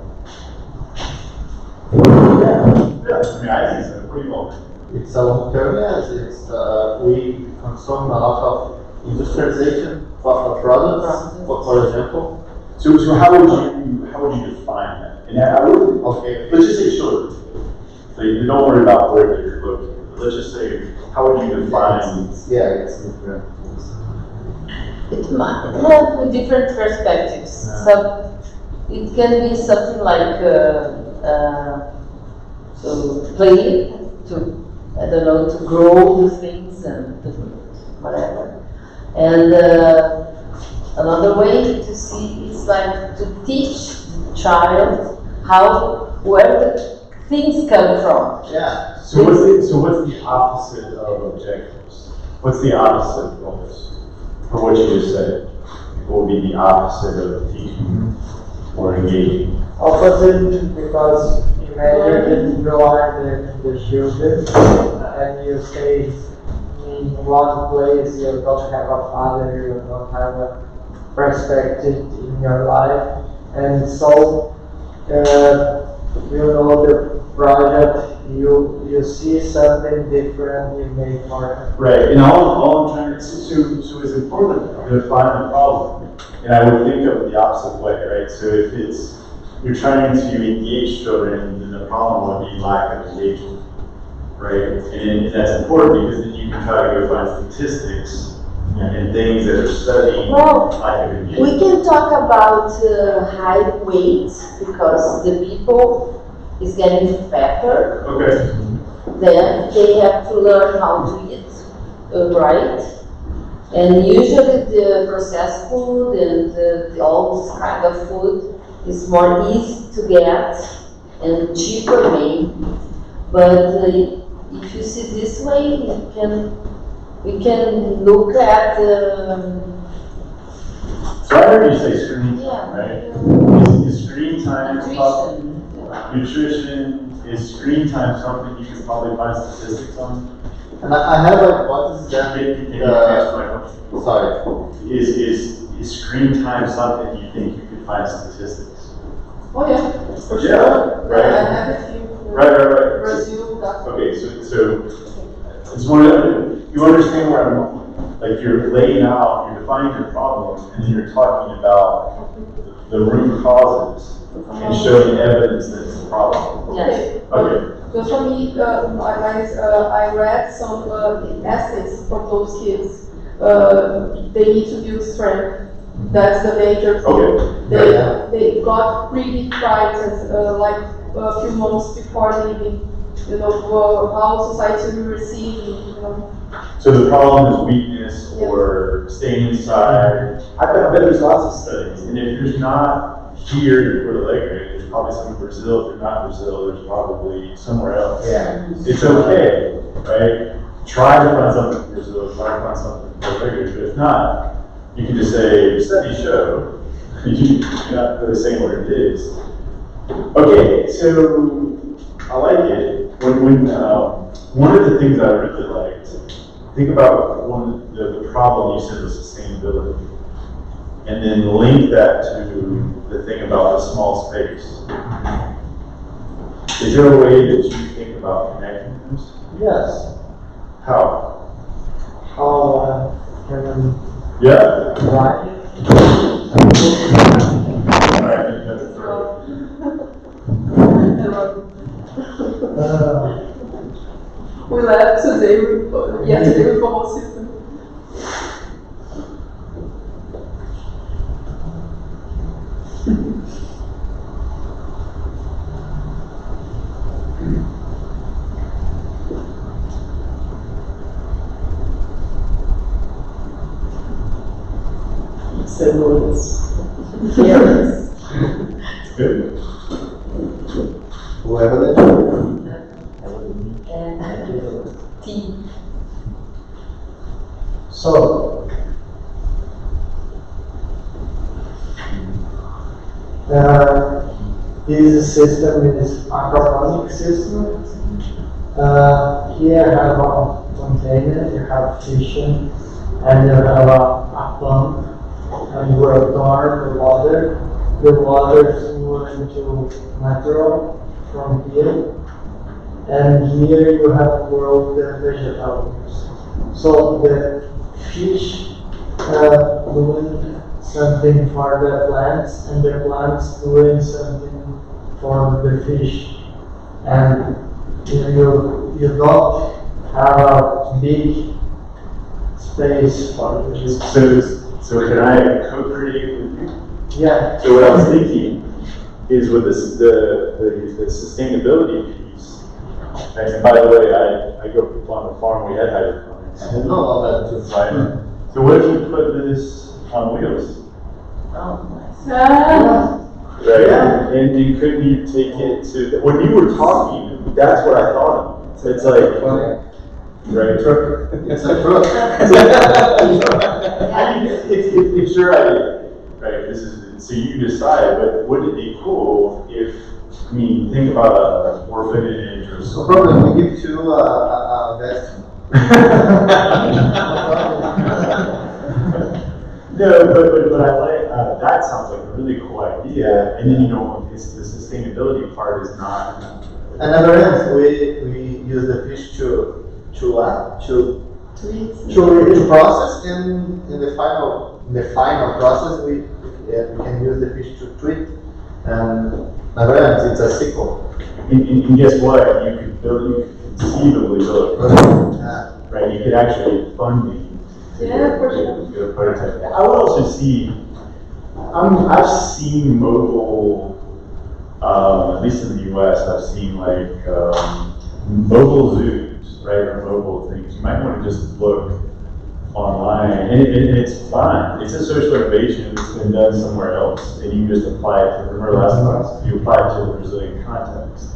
Yeah. I mean, I think so. Pretty well. It's a long term, yes. It's we consume a lot of industrialization of products, for example. So how would you define that? And I would, Okay. let's just say children. So you don't worry about where they're located. Let's just say, how would you define? Yeah, it's different. It might have different perspectives. So it can be something like to play, to grow the things and whatever. And another way to see is like to teach the child where the things come from. Yeah. So what's the opposite of objectives? What's the opposite of goals? For what you just said, what would be the opposite of teaching or engaging? opposite because imagine you are the children and you stay in one place, you don't have a father, you don't have a perspective in your life, and so you know project, you see something different, you make more. Right, and all I'm trying to, so it's important to define the problem. And I would think of it the opposite way, right? So if you're trying to engage children, then the problem would be lack of engagement, right? And that's important because then you can try to go find statistics and things that are studying Well, lack of We engagement. can talk about high weights because the people is getting fatter, Okay, then they have to learn how to eat right. And usually the processed food and all this kind of food is more easy to get and cheaper maybe. But if you see this way, we can look at so I heard you say screen Yeah. time, right? Is screen time nutrition. nutrition, is screen time something you could probably find statistics on? And I have a hypothesis that, Can you answer my question? sorry, Is screen time something you think you could find statistics? Oh, yeah, for Yeah, sure. right. I have a few. Right. Brazil, that. Okay, so it's one of, you understand where I'm going? Like you're laying out, you're defining your problem, and then you're talking about the root causes and showing evidence that it's a problem. Yes. Okay, Because for me, I read some essays from those kids. They need to build strength. That's the major thing. Okay. They got pretty frightened, like a few months before leaving. How society will receive me. so the problem is weakness or staying inside. I bet there's lots of studies, and if there's not here in Porto Alegre, there's probably some in Brazil. If there's not Brazil, there's probably somewhere else. Yeah. It's okay, right? Try to find something in Brazil, try to find something in Porto Alegre, but if not, you can just say, studies show. You're not really saying what it is. Okay, so I like it. One of the things I really liked, think about the problem you said was sustainability, and then link that to the thing about the small space. Is there a way that you think about connecting those? Yes. How? How can Yeah. write? We left yesterday with the system. Yes. Good. whoever that And tea. So, this system is aquaponic system. Here I have a container, you have fishing, and you have a pump, and you return the water. The water is going to natural from here, and here you have grown the vegetables. So the fish doing something for the plants, and the plants doing something for the fish. And you don't have a big space for this. So can I co-create with you? Yeah. So what I was thinking is with this, the sustainability piece. And by the way, I grew up on the farm. We had hydroponics. I didn't know all that too. Right. So what if you put this on wheels? Right. Yeah. And you couldn't you take it to when you were talking? That's what I thought of. So it's like right. It's a truck. It's your idea, right? This is so you decide. But wouldn't it be cool if think about an orphanage or No something? problem, we give to vest. No, but I like that sounds like a really cool idea. And then it's the sustainability part is not And other ends, we use the fish to process, and in the final process, we can use the fish to treat. And other ends, it's a sequel. And guess what? You could conceivably build a prototype, right? You could actually get funding to do a prototype. I would also see, I've seen mobile, at least in the US, I've seen like mobile zoos, right? Or mobile things. You might want to just look online, and it's fine. It's a social innovation that's been done somewhere else, and you just apply it to, remember last class, you apply it to the Brazilian context.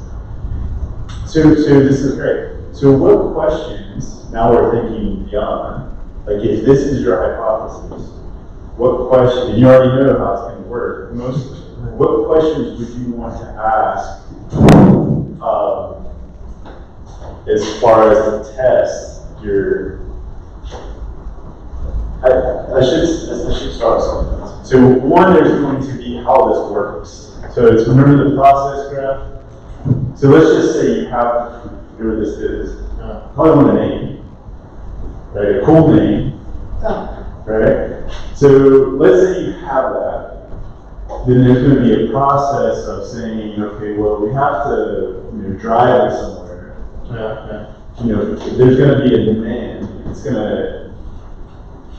So this is great. So what questions, now we're thinking beyond, like if this is your hypothesis, what question, and you already know how it's going to work, what questions would you want to ask as far as to test your, I should start something. So one, there's going to be how this works. So it's, remember the process graph? So let's just say you have, whatever this is, probably want a name, right? A cool name, right? So let's say you have that. Then there's going to be a process of saying, okay, well, we have to drive it somewhere. There's going to be a demand. It's going to,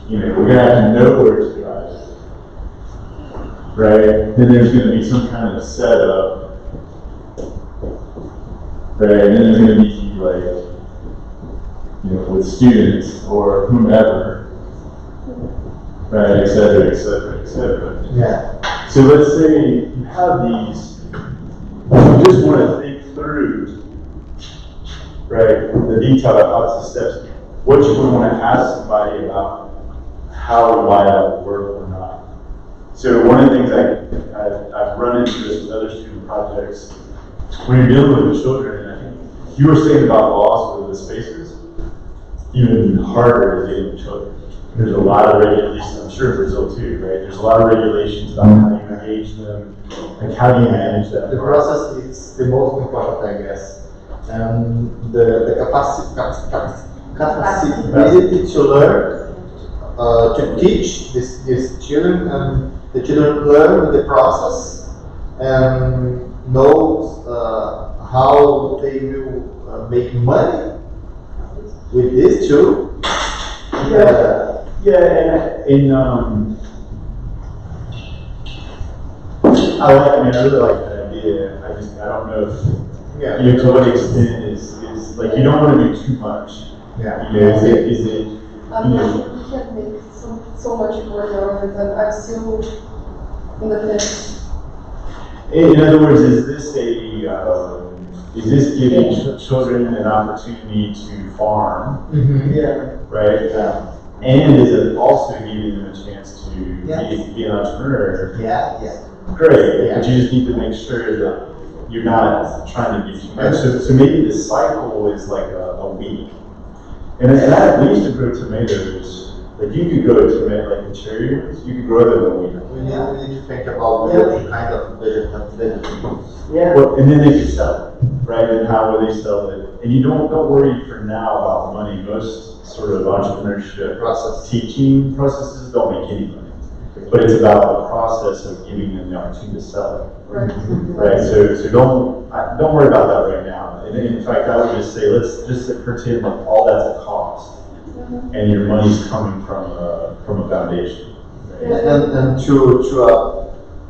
we're going to have to know where to drive it, right? Then there's going to be some kind of setup, right? And then there's going to be like, with students or whomever, right, et cetera, et cetera, et cetera. Yeah. So let's say you have these, you just want to think through, right, the detailed hypothesis steps, what you would want to ask somebody about how and why that would work or not. So one of the things I've run into this with other student projects, when you're dealing with children, and I think you were saying about laws with the spaces, even harder is dealing with children. There's a lot of regulations, I'm sure in Brazil too, right? There's a lot of regulations about how you engage them, like how do you manage that? The process is the most important, I guess. And the capacity to learn, to teach these children, and the children learn with the process and knows how they will make money with this too. Yeah, and I really like that idea. I don't know if, to what extent is like, you don't want to do too much. Yeah. Is it, I mean, we can make so much more relevant, and I'm still in the fence. in other words, is this giving children an opportunity to farm, right? And is it also giving them a chance to be an entrepreneur? Great, but you just need to make sure that you're not trying to give too much. So maybe the cycle is like a week. And we used to grow tomatoes. Like you could grow like the cherries, you could grow them in a week. We need to think about the kind of vegetables. Well, and then they could sell it, right? And how will they sell it? And you don't worry for now about money. Most sort of entrepreneurship teaching processes don't make any money. But it's about the process of giving them the opportunity to sell it. Right? So don't worry about that right now. And in fact, I would just say, let's just pretend like all that's a cost. And your money's coming from a foundation. Right? And to a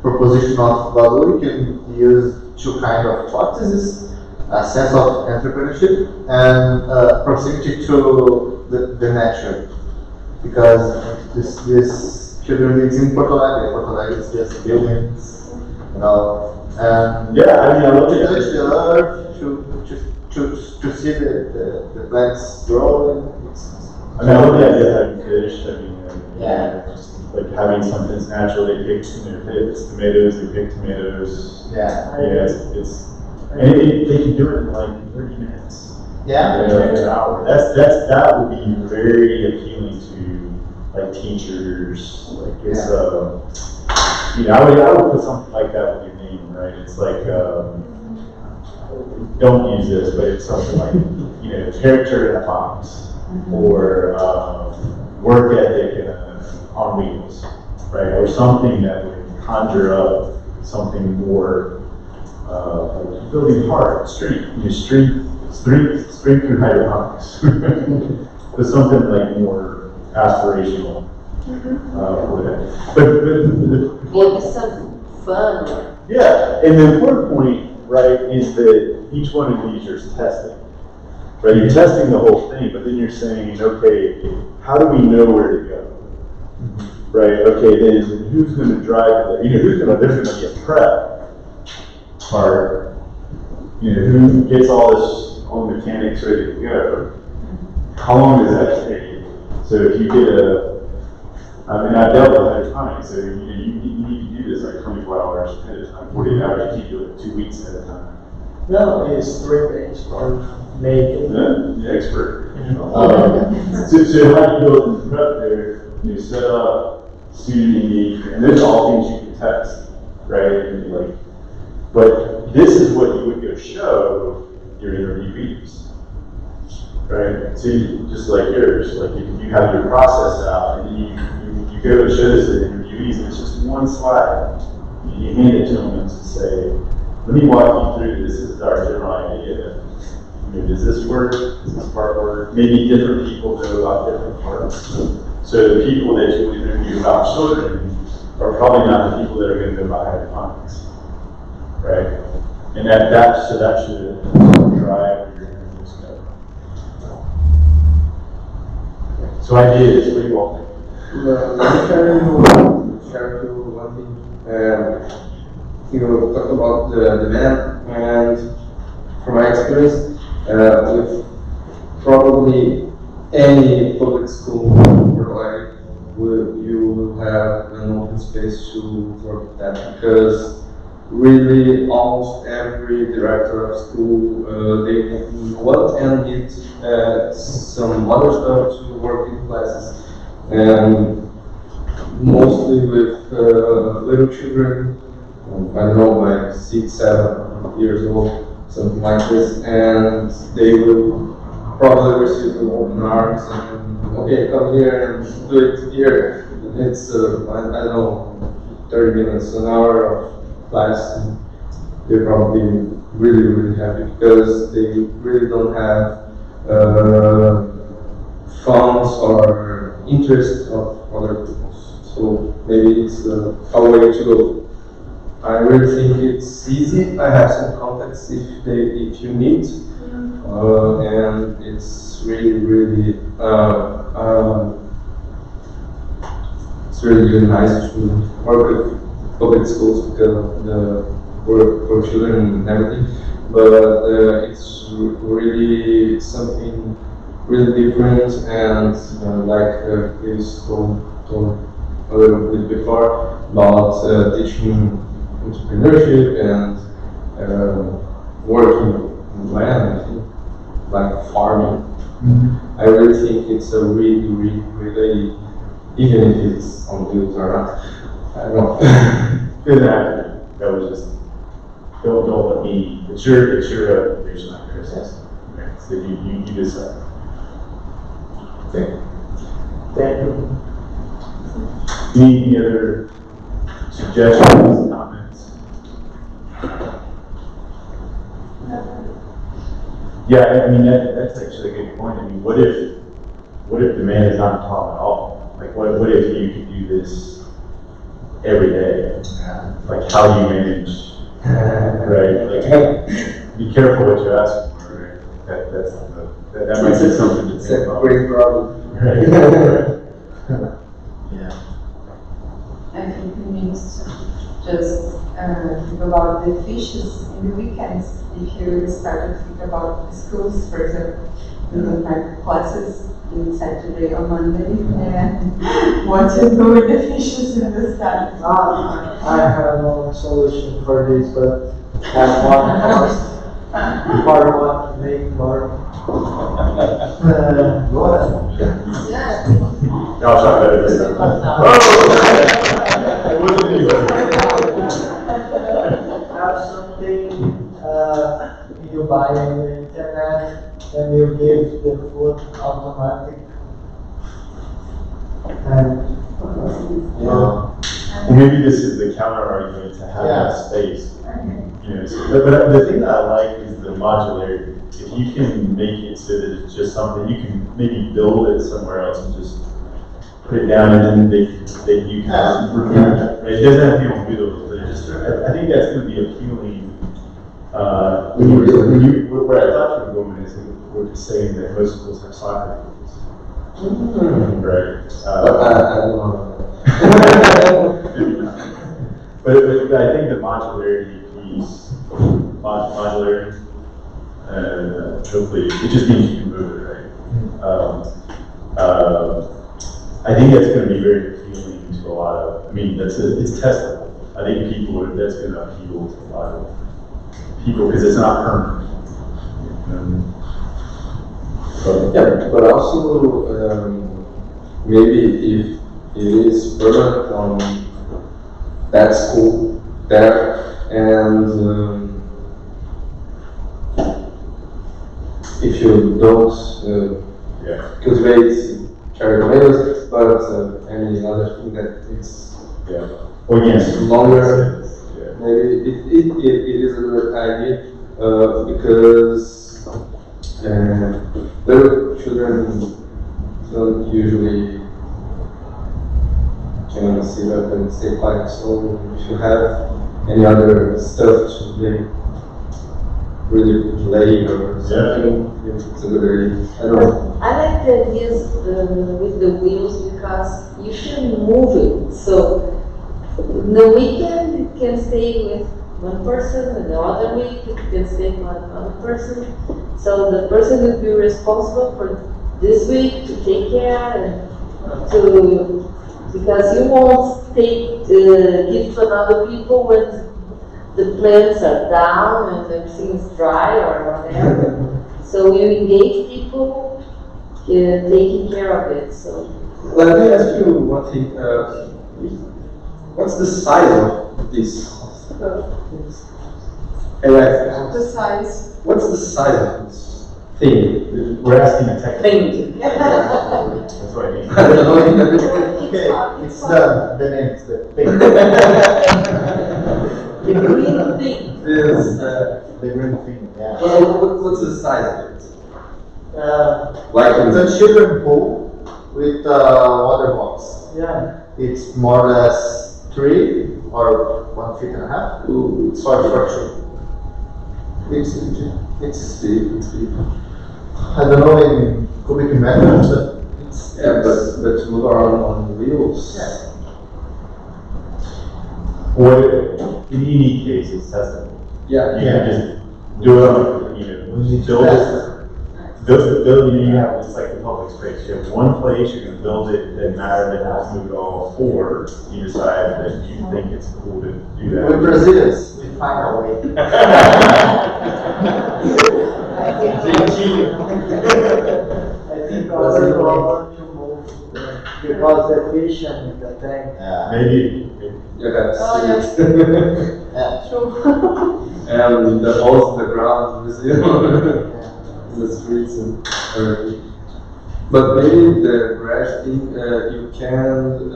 proposition of value, you can use two kind of hypotheses: a sense of entrepreneurship and proximity to the nature. Because this children lives in Porto Alegre. Porto Alegre is just buildings, and I mean, I look to at touch the earth, to see the plants growing. I mean, I look at it like fish. I mean, just like having something that's natural. They pick, if it's tomatoes, they pick tomatoes. It's and they can do it in like 30 minutes. An hour. That would be very appealing to like teachers. Like it's I would put something like that with your name, right? It's like don't use this, but it's something like, character in a box, or work ethic on wheels, right? Or something that would conjure up something more like building heart, strength through hydroponics. But something like more aspirational for that. But Maybe some fun. yeah, and the important point, right, is that each one of these you're testing. Right, you're testing the whole thing, but then you're saying, okay, how do we know where to go? Right, okay, then who's going to drive it there? There's going to be a prep part. Who gets all the mechanics ready to go? How long does that take? So if you get I've dealt with hydroponics, so you need to do this like 24 hours ahead of time, 48 hours, you can't do it 2 weeks ahead of time. No, it's 3 days for making. The expert. So how do you build and prep there? You set up, student engagement, and those are all things you can test, right? And but this is what you would go show your interviewees, right? So just like yours, like you have your process out, and you go and show this to the interviewees, and it's just one slide. You hand it to them and say, let me walk you through this. This is our general idea. Does this work? Does this part work? Maybe different people know about different parts. So the people that you interview about children are probably not the people that are going to know about hydroponics, right? And that should drive your interviews. So ideas, what do you all think? Share to one thing. You talked about the demand, and from my experience, with probably any public school worldwide, you will have an open space to work with that, because really almost every director of school, they want and need some other stuff to work in classes, and mostly with little children, I don't know, like 6, 7 years old, something like this, and they will probably receive an open arms and, okay, come here and do it here. It's, I don't know, 30 minutes, an hour of class. They're probably really, really happy because they really don't have funds or interest of other people. So maybe it's a way to go. I really think it's easy. I have some contacts if you need, and it's really it's really nice to work with public schools because of the work for children and everything. But it's really something really different, and like Chris told a little bit before about teaching entrepreneurship and working in land, like farming. I really think it's a really, even if it's on wheels or not, I don't know. Good actor. That was just, don't let me, it's your reputation, not yours. Okay, so you decide. Okay. Thank you. Any other suggestions, comments? Yeah, I mean, that's actually a good point. I mean, what if demand is not taught at all? Like, what if you could do this every day? Like, how do you manage, right? Like, be careful what you ask for, right? That might be something to think about. It's a great problem. Right. Yeah. I think we need to just think about the fishes in the weekends. If you start to think about the schools, for example, you don't have classes on Saturday or Monday, and what to do with the fishes in the sky. I have no solution for this, but have one part one to make more. What? No, it's not better than that. I wasn't anyway. Have something pragmatic. And Well, maybe this is the counter argument to having Yeah. a space. You know, but the thing that I like is the modularity. If you can make it so that it's just something, you can maybe build it somewhere else and just put it down, and then you can remove it. It doesn't have to be on wheels, but it just, I think that's going to be appealing. Where I thought you were going is we're just saying that most schools have soccer fields. Right. But I don't know. But I think the modularity piece, modularity, hopefully, it just means you can move it, right? I think that's going to be very appealing to a lot of, I mean, it's testable. I think that's going to appeal to a lot of people because it's not permanent. Yeah, but also maybe if it is permanent on that school there, and if you don't cultivate cherry tomatoes, but any other thing that is longer, maybe it is a good idea because little children don't usually can sit up and stay quiet, so if you have any other stuff to really play or something, it's a good idea. I don't know. I like the ideas with the wheels because you should move it. So in the weekend it can stay with one person, and the other week it can stay with another person. So the person will be responsible for this week to take care and because you won't give to another people when the plants are down and everything's dry or whatever. So you engage people taking care of it. So Let me ask you one thing. What's the size of this? the size. What's the size of this thing? We're asking a technical. Thank That's what I mean. I don't know. Okay, it's the name, it's the thing. the green thing. This, The green thing, yeah. what's the size of it? Like it's a children pool with a water box. yeah, It's more or less 3 or 1.5 feet. Sorry for sure. It's big. It's big. I don't know in cubic meters, but it's Yeah, but to move around on wheels. yeah. Or in any case, it's testable. Yeah. You can just do it on, build it. Build, you have, it's like the public space. You have one place, you can build it, it doesn't matter that it's moved all, or you decide that you think it's cool to do that. We're Brazilians, we find our way. I think other problem to move because the fish and the tank. Yeah. Maybe, Yeah, that's Oh, yes. Yeah. True. and the holes in the ground, in the streets and everything. But maybe the grass thing, you can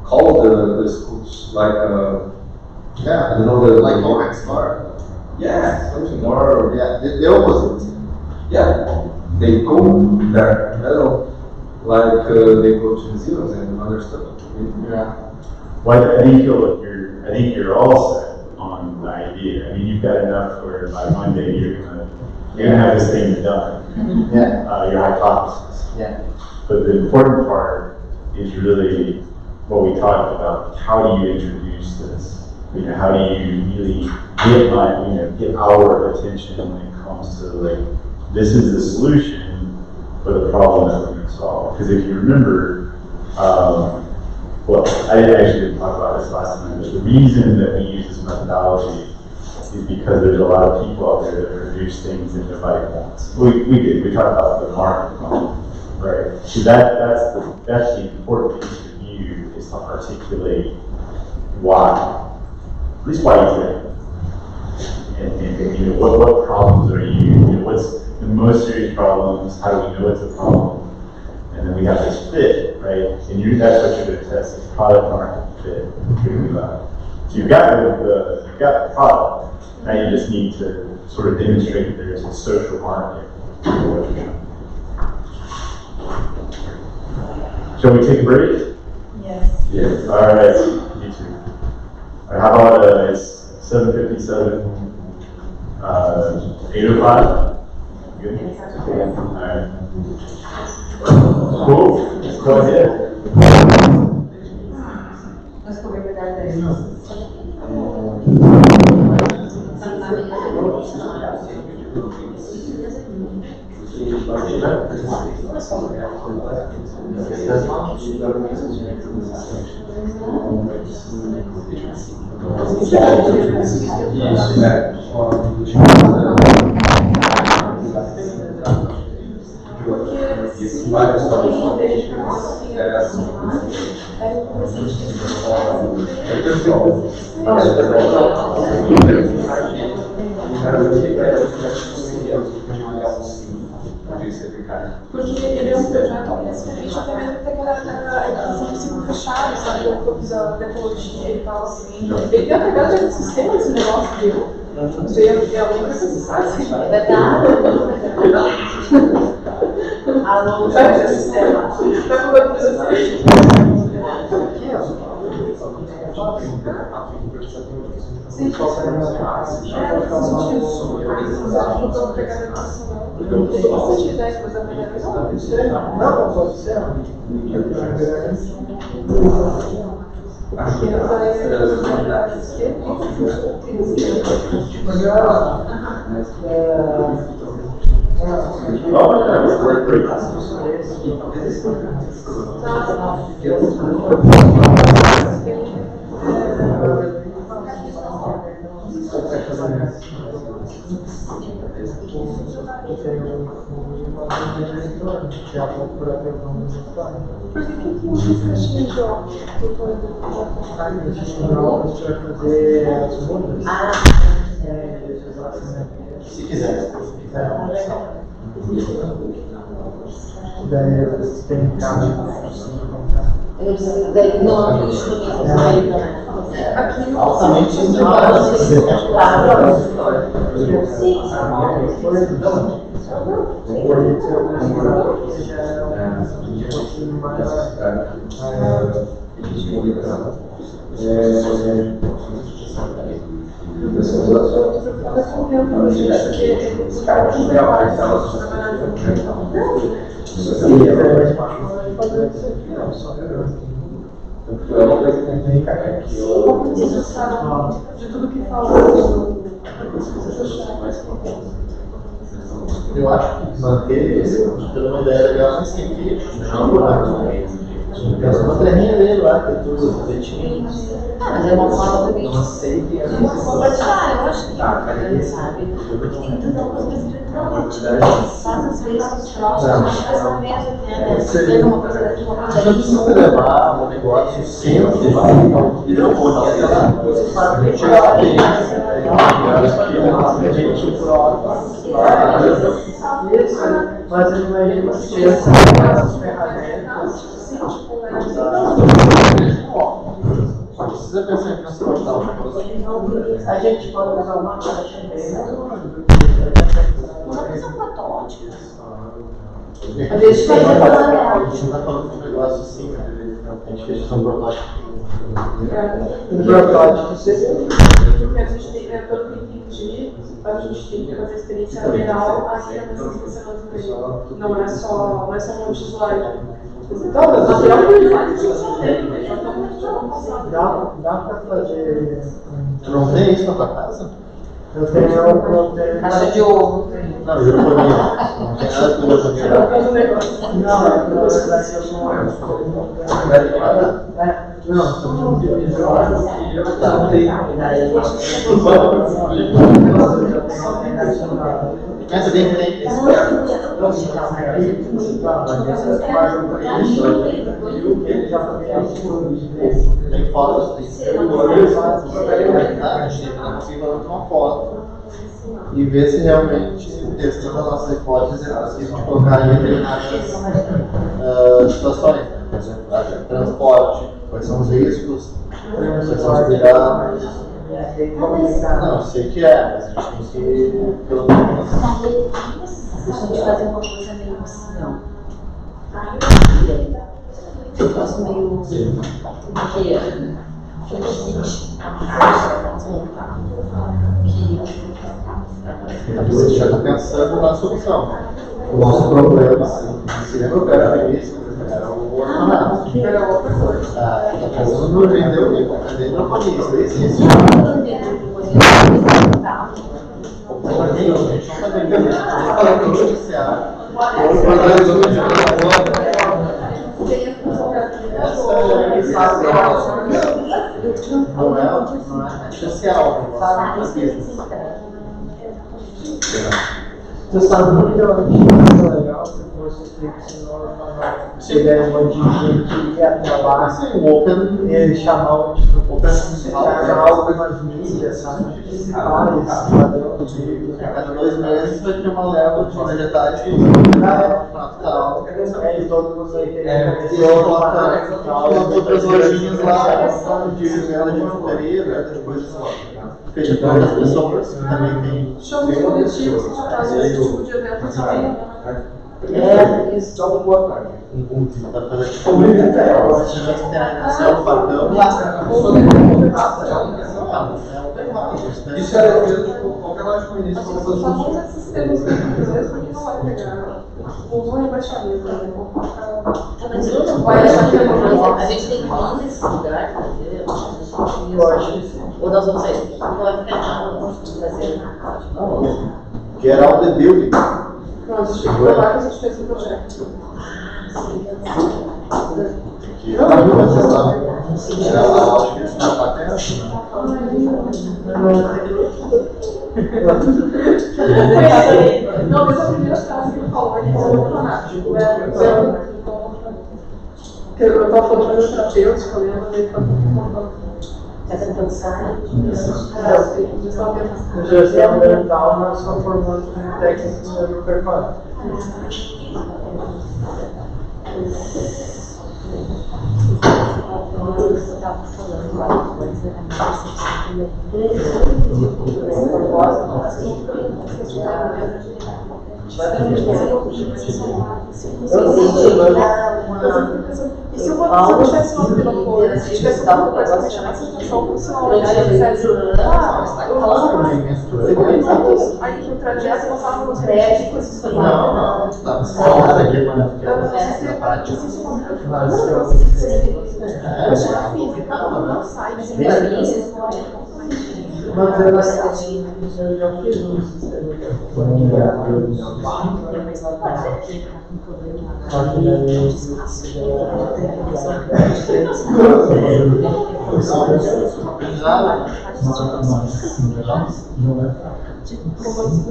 call the schools like I Yeah, don't know like Orex car. yeah, something more. Yeah, the opposite. Yeah, they go there, like they go to museums and other stuff. Yeah. well, I think you're all set on the idea. I mean, you've got enough where by Monday you're gonna have this thing done. Yeah. Your hypothesis. Yeah. But the important part is really what we talked about. How do you introduce this? How do you really get our attention when it comes to this is the solution for the problem that we're going to solve? Because if you remember, well, I actually didn't talk about this last time, but the reason that we use this methodology is because there's a lot of people out there that produce things that nobody wants. We talked about the market model, right? So that's the important piece for you is to articulate why, at least why you think, and what problems are you, what's the most serious problems, how do we know it's a problem? problem. And then we have this fit, right? And that's what you're going to test, is product market fit. So you've got the product. Now you just need to sort of demonstrate that there's a social market for what you're trying to do. Shall we take a break? Yes. Yes. All right, you too. All right, how about it's 7:57, 8:05? Good? All right. Cool. Let's go ahead. Let's go with that. Porque ele é um projeto que esse permite até mesmo ter aquela educação de ciclo fechado, sabe? Um pouco da ecologia e tal, assim. Ele tem a pegada de ecossistema esse negócio, viu? Isso aí é a única coisa que você sabe, assim. É verdade? Alô, ecossistema. Vai pro banco pra você. Sim, Se quiser. Daí tem carro. Não, isso aqui Altamente É uma coisa que tem que aqui. de tudo que fala. Eu acho que manter esse, pela uma ideia legal, mas tem que tem uma terrinha dele lá, que é tudo feitinho. mas é uma forma também de Não sei que é compartilhar, eu acho que sabe? Porque tem tanta coisa que faz às vezes os próximos, mas não mesmo, né? Pega uma coisa daqui, uma coisa não dali. precisa levar um negócio sempre e não vou você sabe que chegar bem. Mas eu imagino que tinha essas ferramentas. Só precisa pensar em transportar uma coisa. A gente pode usar uma caixa uma coisa protótipo. A gente está falando de um negócio assim, a gente fez um protótipo. Um protótipo seria. Porque a gente tem, pelo que entendi, a gente tem que fazer experiência real ainda nessas pessoas mesmo. Não é só um slide. Dá pra fazer. Tu não tem isso na tua casa? Eu tenho. Caixa de ovo. Não, eu não tenho. Não tem nada que eu vou tirar. Não, na verdade eu Mas bem que tem tem fotos, tem uma foto. e ver se realmente, testando a nossa hipótese, é possível de colocar em determinadas situações. Por exemplo, transporte, quais são os riscos, quais são os cuidados. Não, sei que é, mas a gente tem que, pelo menos... Deixa eu te fazer uma coisa meio não. Eu faço meio que você já está pensando na solução. O nosso problema, se lembra o cara feliz, era o orfanato. Era outra coisa. Está pensando no hidroponista, existe. Não é social, é business. Você sabe muito da notícia legal que você tem que ensinar o orfanato. Ele é uma gente que ia até lá e ele chamar algumas mídias, sabe? Cada 2 meses vai ter uma leva de vegetais que tal. E todo mundo vai ter E eu coloco outras lojinhas lá de venda de frutaria, de coisas feitas pelas pessoas que também tem. Shows coletivos que fazem esse tipo de evento também. isso. Dá uma boa tarde. Dá pra fazer tipo se tivesse interação, bacana. Isso era qualquer loja com início. Usamos esses termos em inglês porque não vai pegar. Usou embaixador, né? Vai achar que a gente tem que ir nesse lugar, fazer. Ou nós vamos sair. Não vai ficar nada fazer. Get out the building. Não, a gente foi lá que a gente fez um projeto. Não, mas a primeira frase que ele falou é que foi o orfanato. Eu estava falando de terapêutica, eu lembro dele falando. Está tentando sair? Na gestão ambiental, nós somos formados como técnicos de agropecuária. Eu estava falando uma coisa, a minha E se eu tivesse uma pela folha, se tivesse dado uma coisa que me chamasse a atenção, por sinal, eu dissesse, eu faço aí no trajeto, eu passava nos médicos, Não, tá fora aqui, mano. não sai, mas Mas eu já fiz um sistema de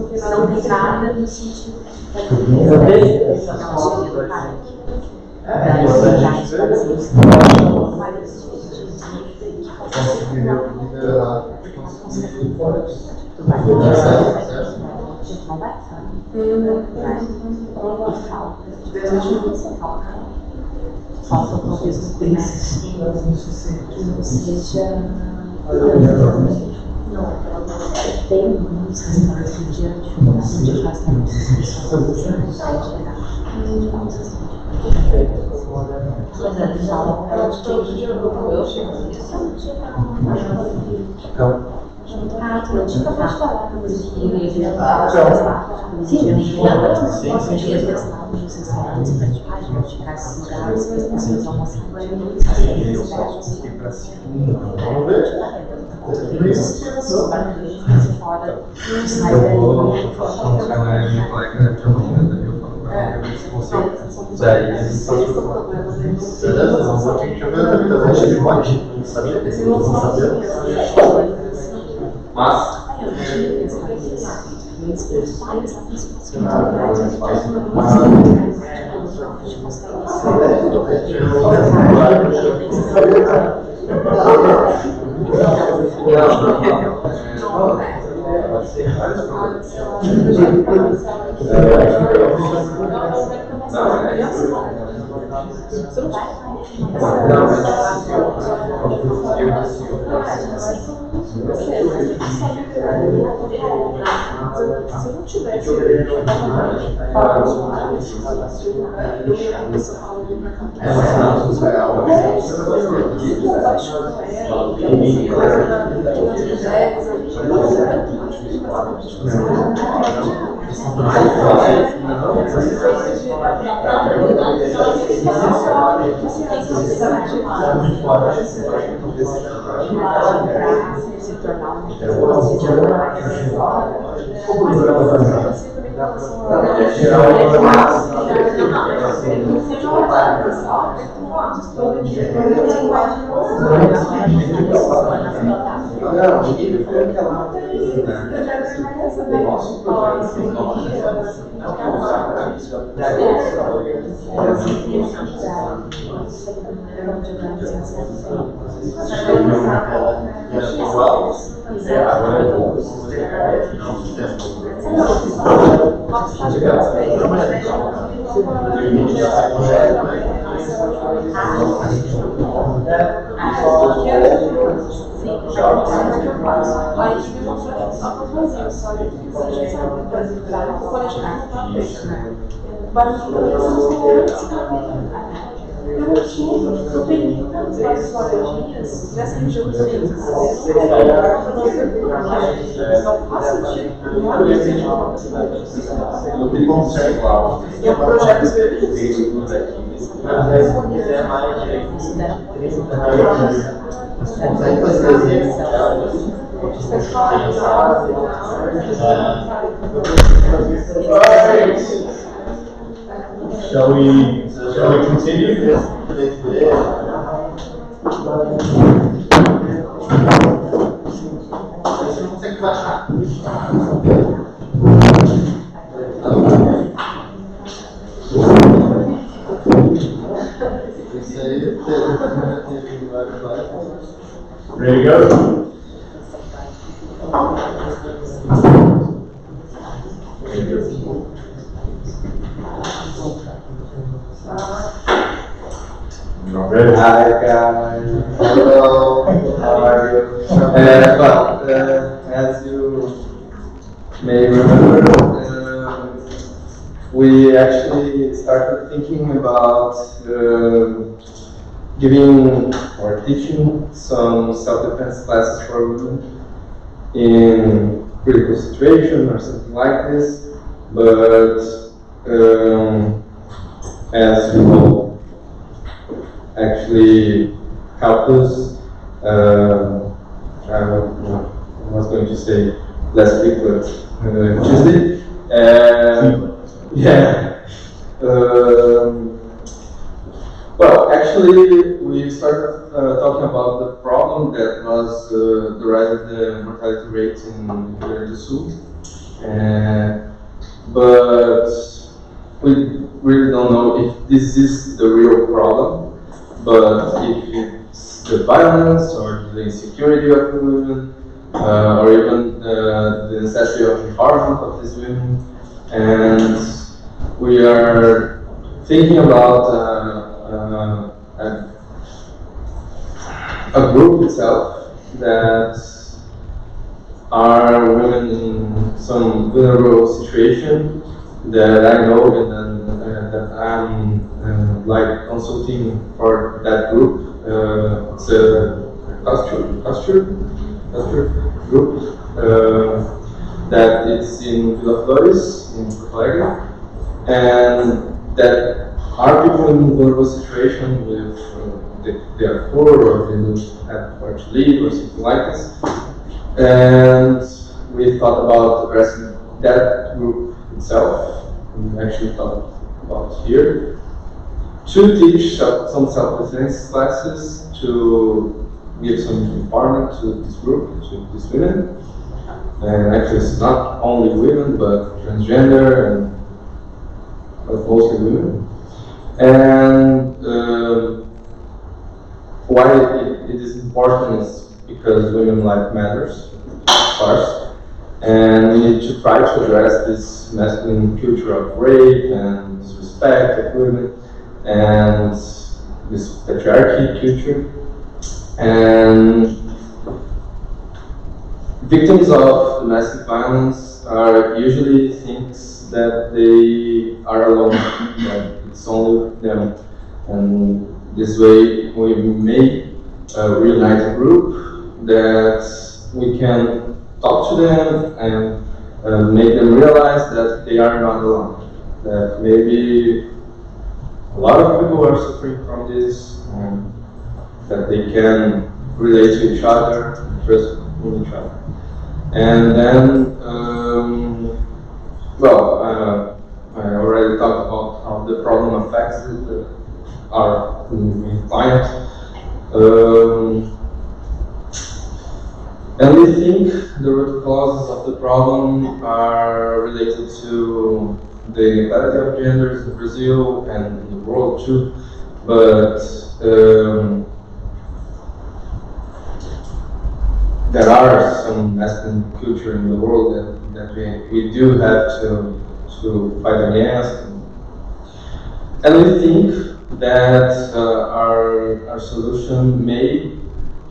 não tem nada no sentido. Falta talvez um conhecimento que não seja. Não, tem alguns restaurantes no dia de restaurantes que são não tinha acabado de falar, mas sim, dias testados nos restaurantes para praticar esses lugares, para as pessoas almoçarem. Vamos ver. Fora, Mas Se eu não tivesse se tornar um Shall we continue? Ready to go? Good. Hi guys. Hello. How are you? As you may remember, we actually started thinking about giving or teaching some self-defense classes for women in critical situation or something like this. But as you know, actually helped us. I was going to say last week, but Tuesday. Yeah. Well, actually, we started talking about the problem that was the rise of the mortality rate in Rio Grande do Sul. But we really don't know if this is the real problem. But if it's the violence or the insecurity of the women, or even the necessity of empowerment of these women, and we are thinking about a group itself that are women in some vulnerable situation that I know and that I'm like consulting for that group. It's a culture group that is in Vila Flores, in Porto Alegre, and that are people in vulnerable situation with they are poor or they don't have where to live or something like this. And we thought about addressing that group itself. We actually thought about here to teach some self-defense classes, to give some empowerment to this group, to these women. And actually it's not only women, but transgender but mostly women. And why it is important is because women's life matters, first. And we need to try to address this masculine culture of rape and disrespect of women and this patriarchy culture. And victims of domestic violence are usually thinks that they are alone, that it's only them. And this way we may reunite a group that we can talk to them and make them realize that they are not alone. That maybe a lot of people are suffering from this, and that they can relate to each other, trust in each other. And then, I already talked about how the problem affects our client. And we think the root causes of the problem are related to the inequality of genders in Brazil and in the world too. But there are some masculine culture in the world that we do have to fight against. And we think that our solution may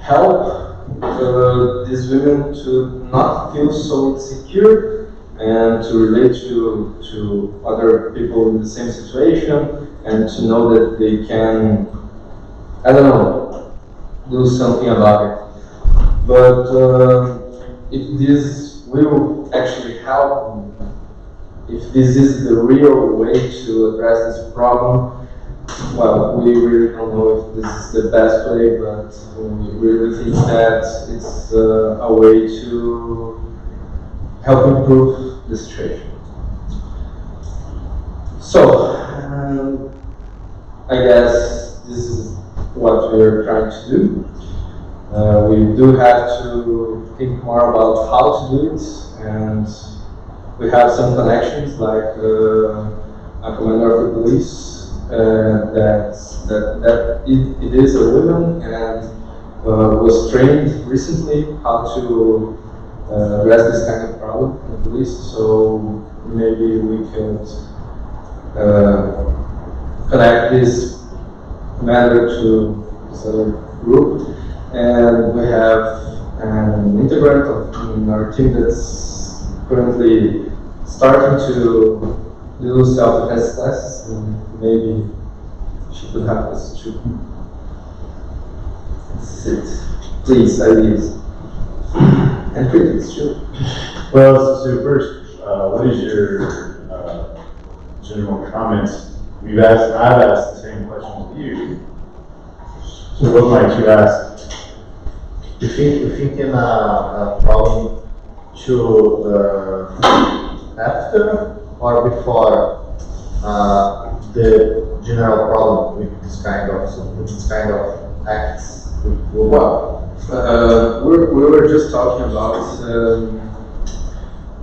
help these women to not feel so insecure and to relate to other people in the same situation, and to know that they can, I don't know, do something about it. But if this will actually help, if this is the real way to address this problem, well, we really don't know if this is the best way, but we really think that it's a way to help improve the situation. So, I guess this is what we're trying to do. We do have to think more about how to do it, and we have some connections, like a commander of the police, that it is a woman and was trained recently how to address this kind of problem in the police. So maybe we could connect this matter to this other group. And we have an integrant in our team that's currently starting to do self-defense classes, and maybe she could help us too. That's it. Please, ideas. And critics too. Well, so first, what is your general comments? I've asked the same question to you. So what might you ask? You think in a problem to after or before the general problem with this kind of acts? Well, we were just talking about.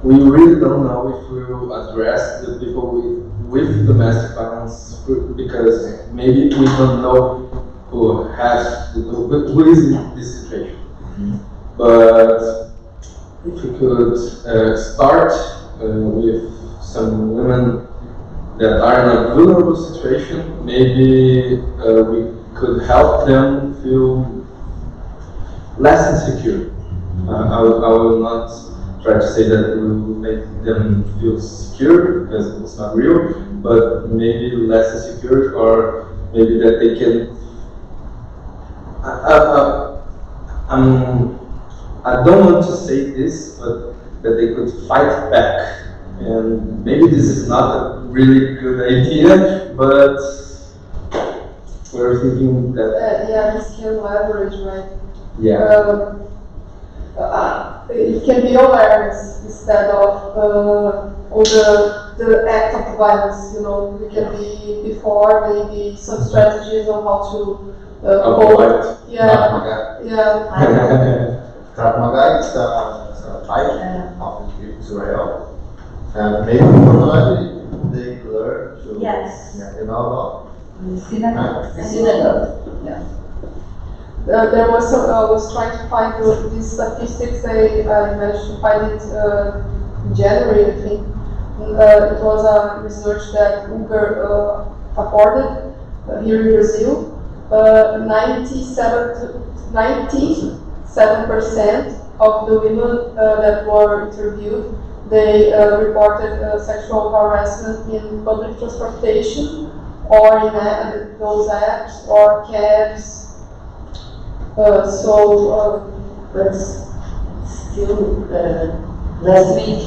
We really don't know if we will address the people with domestic violence, because maybe we don't know who is in this situation. But if we could start with some women that are in a vulnerable situation, maybe we could help them feel less insecure. I will not try to say that we will make them feel secure, because it's not real, but maybe less insecure, or maybe that they can I don't want to say this, but that they could fight back. And maybe this is not a really good idea, but we're thinking that. Yeah, this can leverage, right? Yeah. It can be awareness instead of all the act of violence. You know, it can be before, maybe some strategies on how to cope. Yeah. Krav Maga is a fight of Israel, and maybe probably they learn to. Yes. You know. Synagogue. Yeah. There was I was trying to find these statistics. I managed to find it in January, I think. It was a research that Uber afforded, here in Brazil, 97% of the women that were interviewed, they reported sexual harassment in public transportation or in those apps or cabs. But still, last week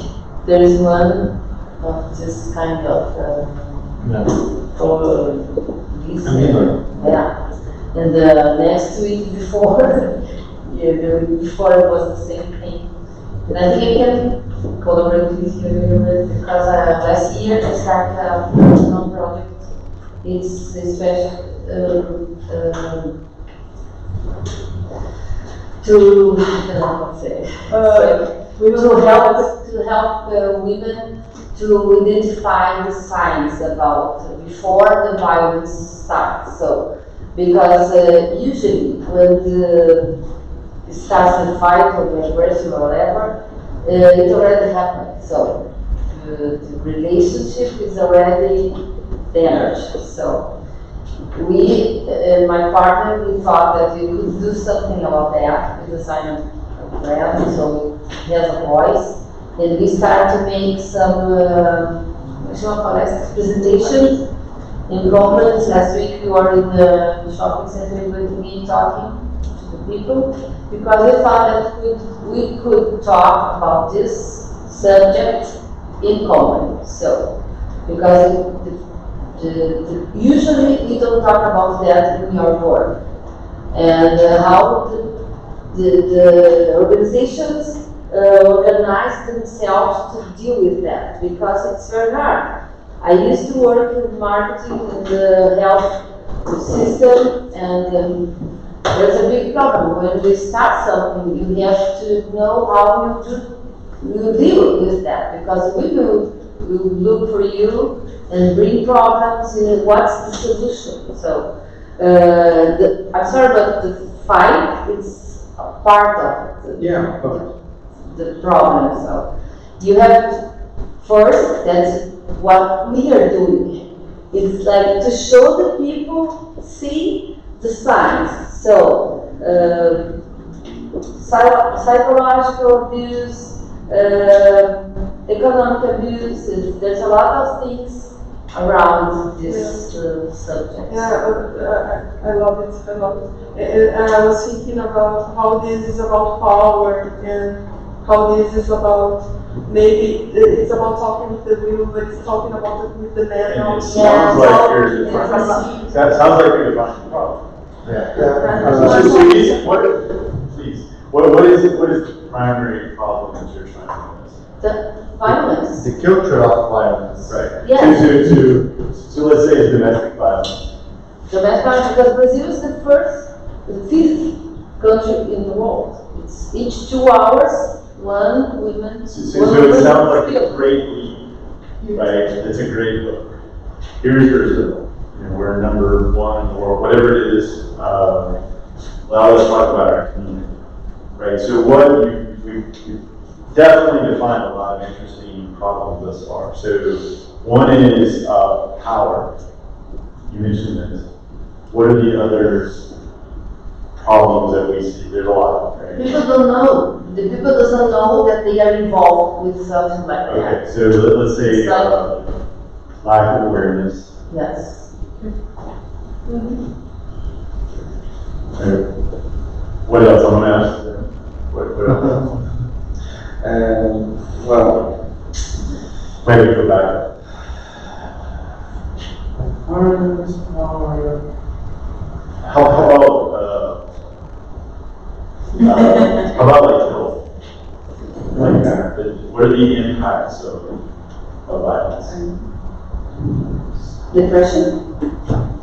there is one of this kind of for this. Yeah. And the next week before, yeah, the week before it was the same thing. And I think I can collaborate with you a little bit because last year I started a personal project. It's a special to help women to identify the signs about before the violence starts. So, because usually when it starts the fight or the aggression or whatever, it already happened. So the relationship is already damaged. So we, my partner, we thought that we could do something about that because I'm a man, so he has a voice. And we started to make some presentations in companies. Last week we were in the shopping center with me talking to the people because we thought that we could talk about this subject in common. So, because usually we don't talk about that in your work and how the organizations organize themselves to deal with that because it's very hard. I used to work in marketing in the health system and there's a big problem. When we start something, you have to know how you deal with that because we will look for you and bring problems and what's the solution. So I'm sorry, but the fight is a part of it. Yeah, The problem. So you have to, first, that's what we are doing. It's like to show the people, see the signs. So psychological abuse, economic abuse, there's a lot of things around this subject. Yeah, I love it. And I was thinking about how this is about power and how this is about, maybe it's about talking with the women, but it's talking about it with the men. And it sounds like you're defining the problem. What is the primary problem that you're trying to address? The violence. The culture of violence. Right. Yes. So let's say it's domestic violence. Domestic violence, because Brazil is the fifth country in the world. It's each 2 hours, one woman. So it sounds like a great lead, right? It's a great book. Here's Brazil. We're number one or whatever it is. Well, let's talk about our community, right? So what we've definitely defined a lot of interesting problems thus far. So one is power. You mentioned this. What are the other problems that we see? There's a lot, right? People don't know. The people doesn't know that they are involved with something like that. Okay, so let's say It's like, lack of awareness. yes. What else? I'm gonna ask. What else? Well, Maybe go back. How about like health? Like, what are the impacts of violence? Depression?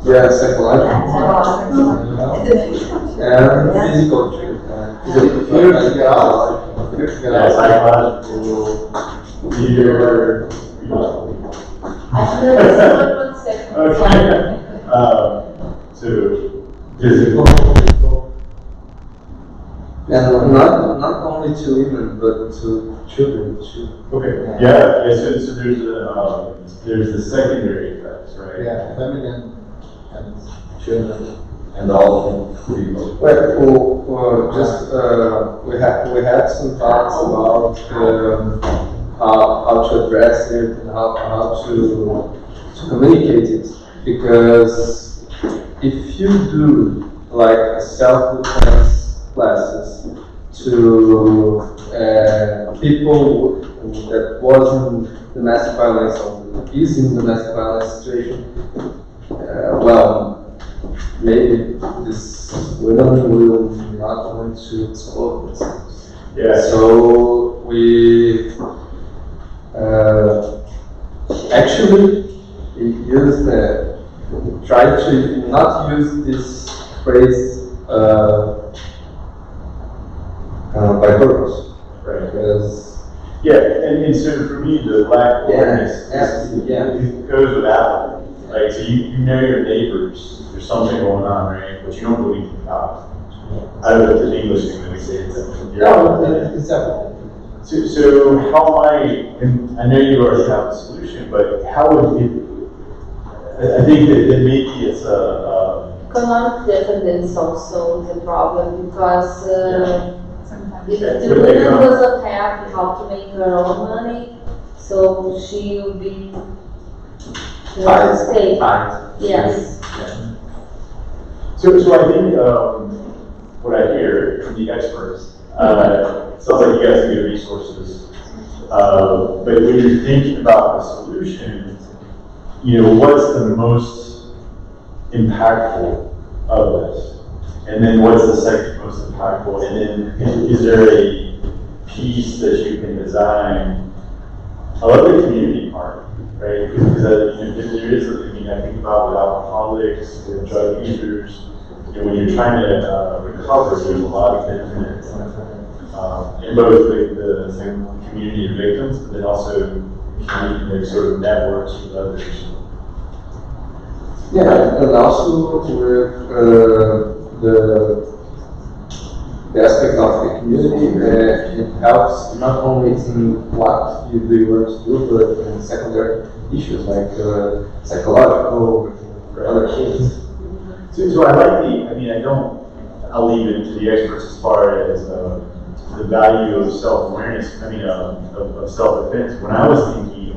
yeah, psychological and physical too. Psychological, fear. Okay. So physical. And not only to women, but to children too. Okay. Yeah. So there's the secondary effects, right? Yeah, feminine and children and all people. Well, just we had some thoughts about how to address it and how to communicate it, because if you do like self-defense classes to people that wasn't domestic violence or is in domestic violence situation, well, maybe this women will not want to explore themselves. Yeah. So we actually use try to not use this phrase by purpose. Right. Because Yeah, and so for me, the lack of awareness it goes without. Right, so you know your neighbors, there's something going on, right? But you don't do anything about it. I don't know if it's an English thing that we say it's exactly. So how am I, and I know you already have a solution, but how would you, I think that maybe it's Economic dependence also is a problem because if Yeah, the woman doesn't have how to make her own money, so she will be stay. Yes. So I think what I hear from the experts, sounds like you guys have good resources. But when you're thinking about the solution, what's the most impactful of this? And then what's the second most impactful? And then is there a piece that you can design? I love the community part, right? Because there is, I think about with alcoholics, with drug users, when you're trying to recover, there's a lot of benefits in both the community of victims, but then also sort of networks with others. Yeah, and also with the aspect of the community, it helps not only in what you do want to do, but in secondary issues like psychological or other things. So I like I'll leave it to the experts as far as the value of self-awareness, of self-defense. When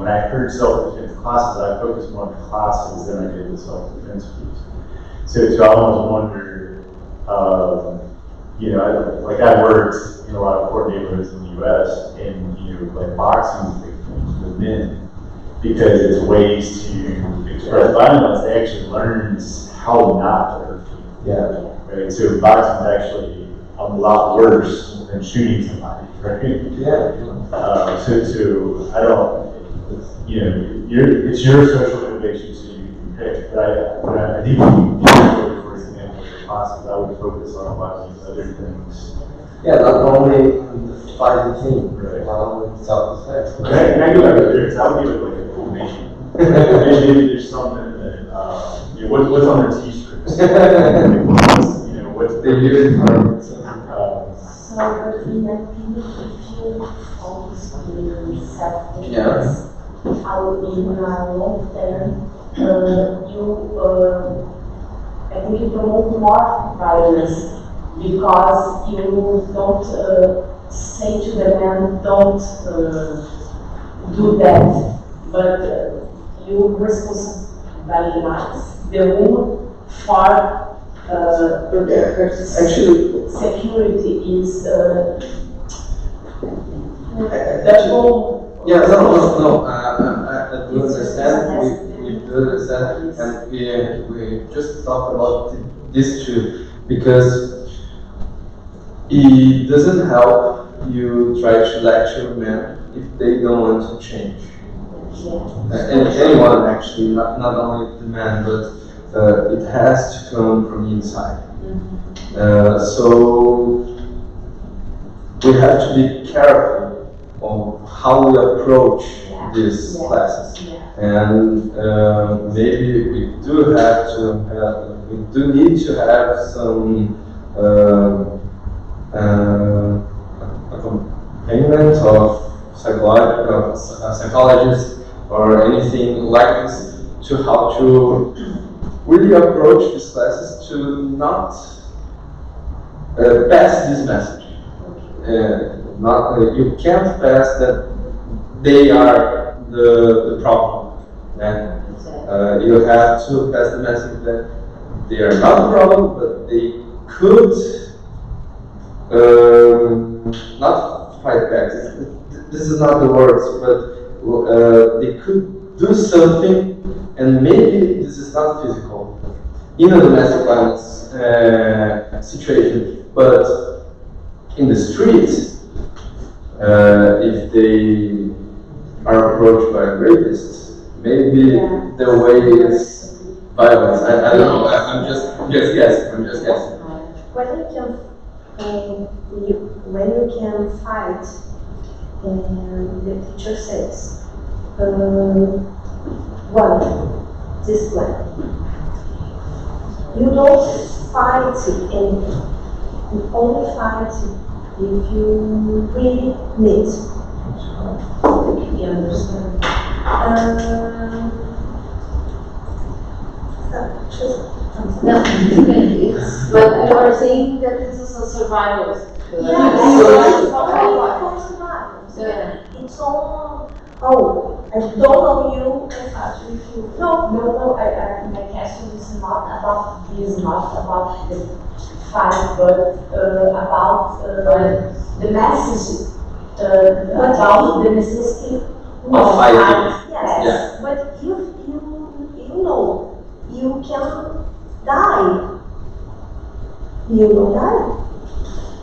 I heard self-defense classes, I focused more on the classes than I did the self-defense piece. So I almost wonder, I've worked in a lot of poor neighborhoods in the US, and like boxing is a big thing with men, because it's ways to express violence. They actually learns how not to hurt people. Yeah. Right? So boxing is actually a lot worse than shooting somebody, right? Yeah. So I don't, it's your social innovation, so you can pick. But I think for example, the classes, I would focus on a lot of these other things. Yeah, not only fighting team, Right. not only self-defense. Can I go back to this? I would give it like a cool nation. Maybe there's something that, what's on their t-shirts? What's The unit So in my opinion, if you focus on self-defense, in a long term, I think you promote more violence because you don't say to the man, don't do that, but you responsibilize the woman for protect her Actually, security is double. yeah, no. I do understand. We do understand, and we just talked about this too, because it doesn't help you try to lecture men if they don't want to change. And anyone actually, not only the man, but it has to come from inside. So we have to be careful on how we approach these classes, and maybe we do have to we do need to have some accompaniment of psychologists or anything like this to how to really approach these classes to not pass this message. Not you can't pass that they are the problem. You have to pass the message that they are not the problem, but they could not fight back. This is not the words, but they could do something, and maybe this is not physical in a domestic violence situation, but in the streets, if they are approached by a rapist, maybe the way is violence. I don't know. I'm just guessing. I'm just guessing. When you can fight, and the teacher says, one, this plan. You don't fight anything. You only fight if you really need. You understand? But you are saying that this is a survival. It's all, I don't know you, actually, if you, no, my question is not about the fight, but about the message, about the necessity Of fighting. Yes, Yeah. but you know, you can die. You will die.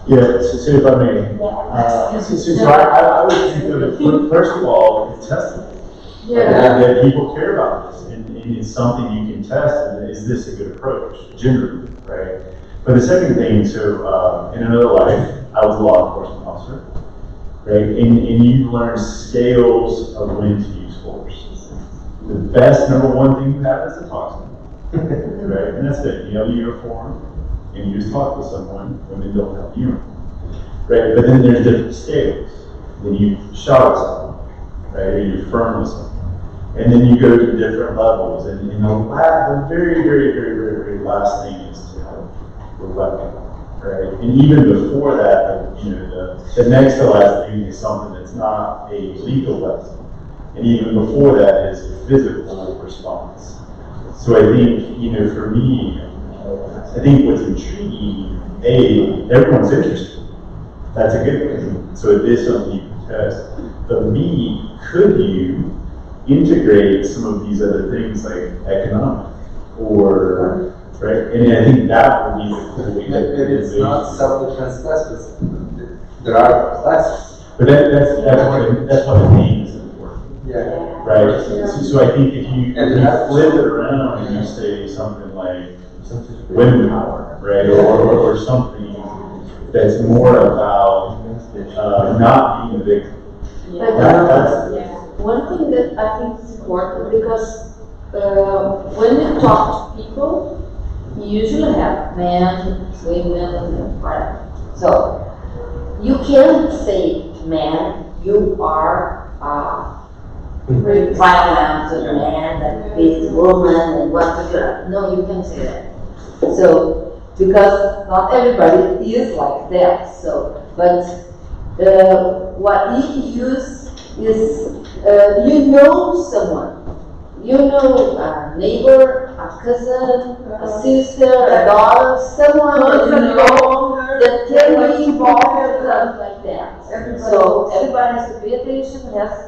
Yeah, so if I may, so I would think of it, first of all, it's testing. That people care about this, and it's something you can test, and is this a good approach, generally, right? But the second thing, so in another life, I was a law enforcement officer, right? And you learn scales of when to use force. The best number one thing you have is a toxin, right? And that's it. You have a uniform, and you just talk with someone when they don't have a uniform, right? But then there's different scales. Then you shout at someone, right? Or you're firm with someone. And then you go to different levels. And the very, very, very, very, very last thing is to have a weapon, right? And even before that, the next to last thing is something that's not a lethal weapon. And even before that is a physical response. So I think, for me, I think what's intriguing, everyone's interested. That's a good thing. So it is something you can test. But B, could you integrate some of these other things like economic or, right? And I think that would be the cool way. Maybe it's not self-defense classes. There are classes. But that's what it means. Yeah. Right? So I think if you flip it around and you say something like women power, right? Or something that's more about not being a victim. One thing that I think is important, because when you talk to people, you usually have men, women, and whatever. So you can't say, man, you are violent man that beats woman and what to do. No, you can't say that. So, because not everybody is like that. So, but what you use is, someone. A neighbor, a cousin, a sister, a daughter, someone that can be involved in something like that. So everybody has to pay attention,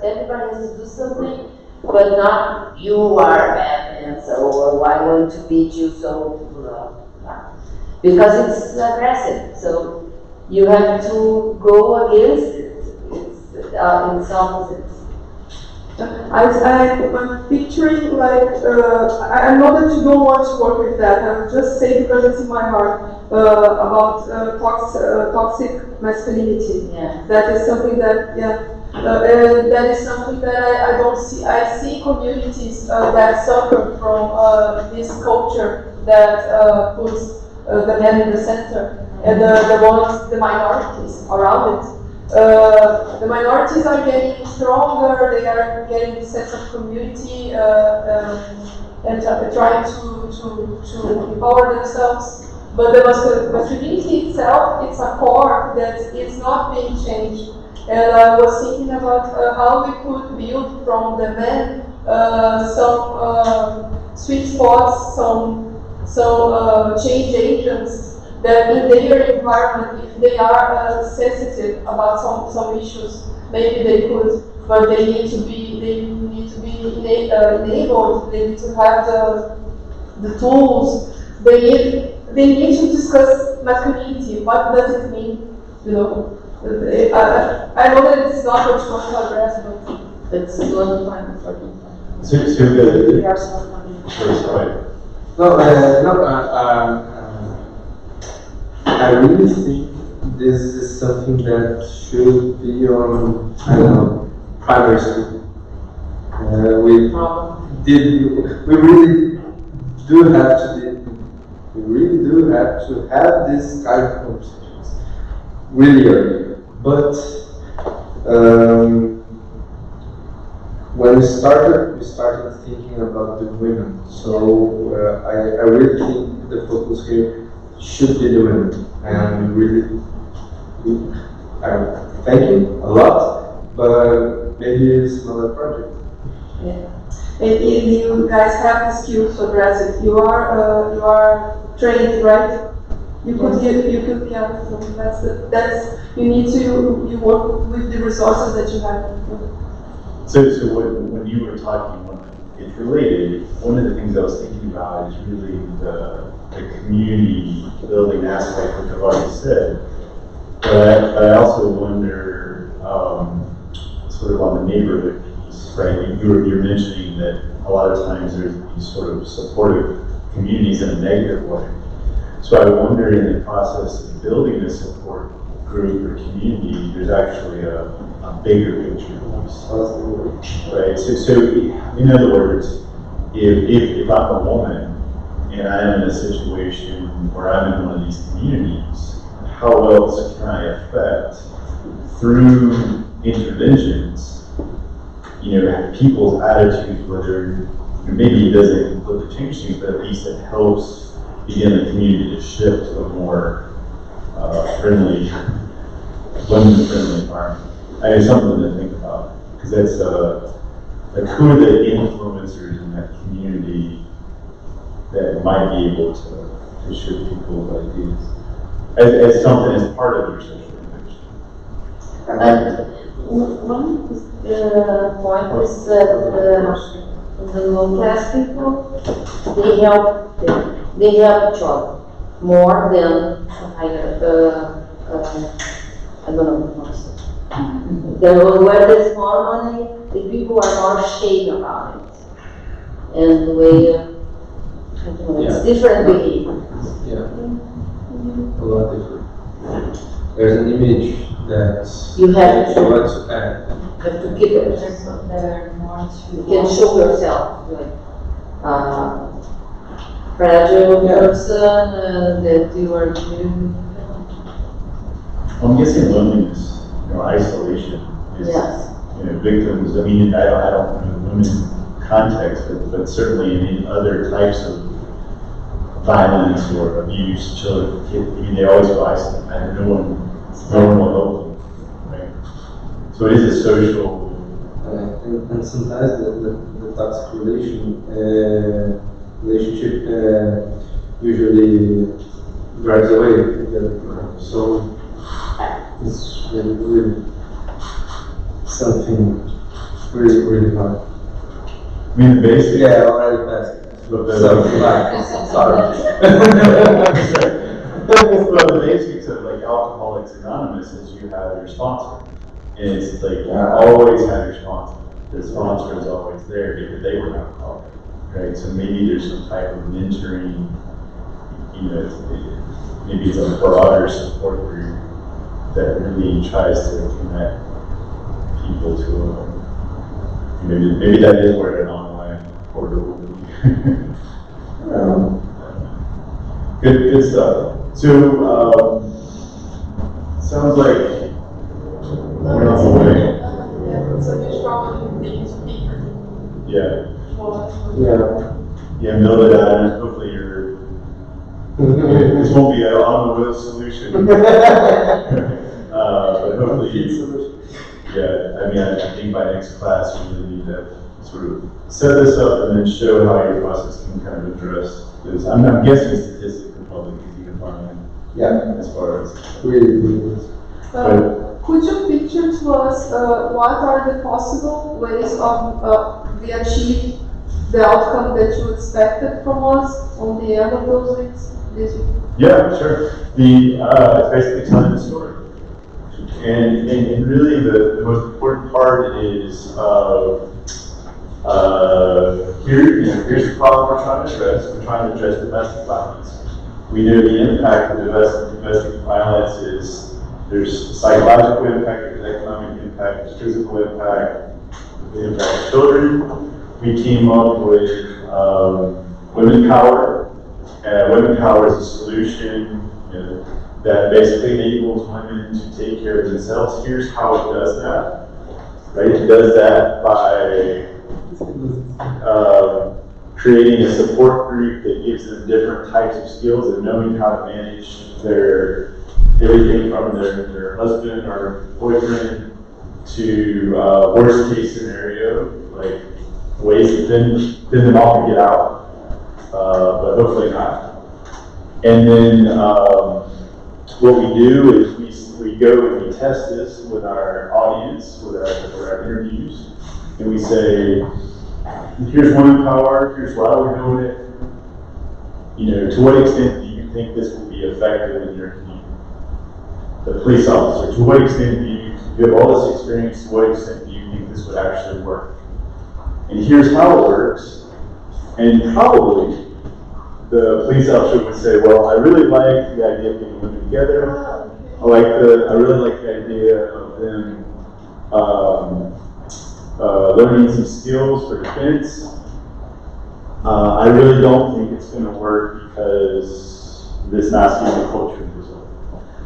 everybody has to do something, but not you are a bad man, so I want to beat you, so because it's aggressive. So you have to go against it. It's opposite. I'm picturing I know that you don't want to work with that. I'm just saying because it's in my heart about toxic masculinity. Yeah. That is something that that is something that I don't see. I see communities that suffer from this culture that puts the men in the center and the minorities around it. The minorities are getting stronger, they are getting this sense of community, and trying to empower themselves. But the masculinity itself, it's a core that is not being changed. And I was thinking about how we could build from the men some sweet spots, some change agents that in their environment, if they are sensitive about some issues, maybe they could, but they need to be enabled. They need to have the tools. They need to discuss masculinity. What does it mean? You know, I know that it's not what you want to address, but it's one point for me. So We are so funny. sorry. No, I really think this is something that should be on, I don't know, primary school. We really do have to have this kind of conversations really early. But when we started thinking about the women. So I really think the focus here should be the women, and really, thank you a lot. But maybe it's another project. Yeah. And you guys have the skills to address it. You are trained, right? You could yeah. So that's you need to you work with the resources that you have. So when you were talking, it's related. One of the things I was thinking about is really the community building aspect, which I've already said. But I also wonder, sort of on the neighborhood piece, right? You're mentioning that a lot of times there's these sort of supportive communities in a negative way. So I wonder, in the process of building a support group or community, there's actually a bigger picture piece, right? So in other words, if I'm a woman and I'm in a situation where I'm in one of these communities, how else can I affect through interventions, people's attitudes, whether maybe it doesn't completely change things, but at least it helps begin the community to shift to a more friendly, women-friendly environment. It's something to think about, because that's who are the influencers in that community that might be able to shift people's ideas as something as part of their social innovation. One point is that the low class people, they have a job more than higher, I don't know how to say. Where there's more money, the people are more ashamed about it. And the way, I don't know, it's different behavior. Yeah, a lot different. There's an image that You have to, want to add. you have to keep it. There are more to. You can show yourself, like, fragile person that you are doing. I'm guessing loneliness, isolation is, Yes. victims. I mean, I don't know the women's context, but certainly in other types of violence or abuse, children, kids, they always feel isolated. And no one will help them, right? So it is a social. And sometimes the toxic relationship usually drives away the other person. So it's really something really hard. I mean, the basics. Yeah, already passed. Something like, sorry. Well, the basics of like Alcoholics Anonymous is you have your sponsor. And it's like you always have your sponsor. The sponsor is always there because they were an alcoholic, right? So maybe there's some type of mentoring, maybe it's a broader support group that really tries to connect people to maybe that is where an online portal will be. Good stuff. So sounds like we're on the way. Yeah, it's a huge problem in being speaker. Yeah. Yeah. Yeah, build it out, and hopefully this won't be an on-the-wheel solution. But hopefully, yeah, I mean, I think by next class, we really need to sort of set this up and then show how your process can kind of address this. I'm guessing statistics are probably easy to find. Yeah. As far as. Could you picture to us what are the possible ways of we achieve the outcome that you expected from us on the end of those weeks? Yeah, sure. It's basically telling the story. And really the most important part is here's the problem we're trying to address. We're trying to address domestic violence. We know the impact of domestic violence is there's psychological impact, there's economic impact, there's physical impact, the impact of children. We came up with women power. Women power is a solution that basically enables women to take care of themselves. Here's how it does that. Right? It does that by creating a support group that gives them different types of skills and knowing how to manage everything from their husband or boyfriend to worst case scenario, like ways that then them all can get out, but hopefully not. And then what we do is we go and we test this with our audience, with our interviews, and we say, here's women power, here's why we're doing it. To what extent do you think this will be effective in your community? The police officer, to what extent do you have all this experience, to what extent do you think this would actually work? And here's how it works. And probably the police officer would say, well, I really like the idea of getting women together. I really like the idea of them learning some skills for defense. I really don't think it's going to work because this masculine culture is over.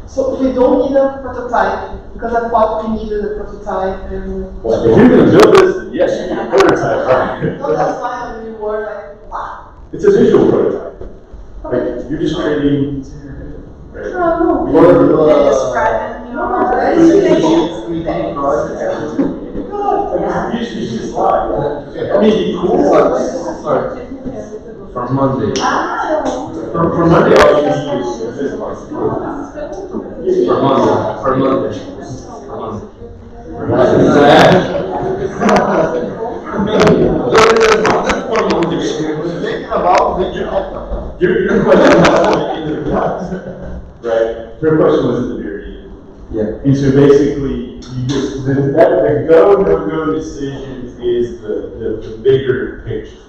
So we don't need a prototype, because I thought we needed a prototype. And Well, if you're going to build this, then yes, you need a prototype, right? no, that's why we were like, wow. It's a visual prototype. Like, you're just creating, right? No, They describe it, You should slide. I mean, cool. From Monday. For Monday, all you need is this one. For Monday. For Monday. Thinking about the Your question was right? Your question was at the very end. Yeah. And so basically, the go-no-go decision is the bigger picture.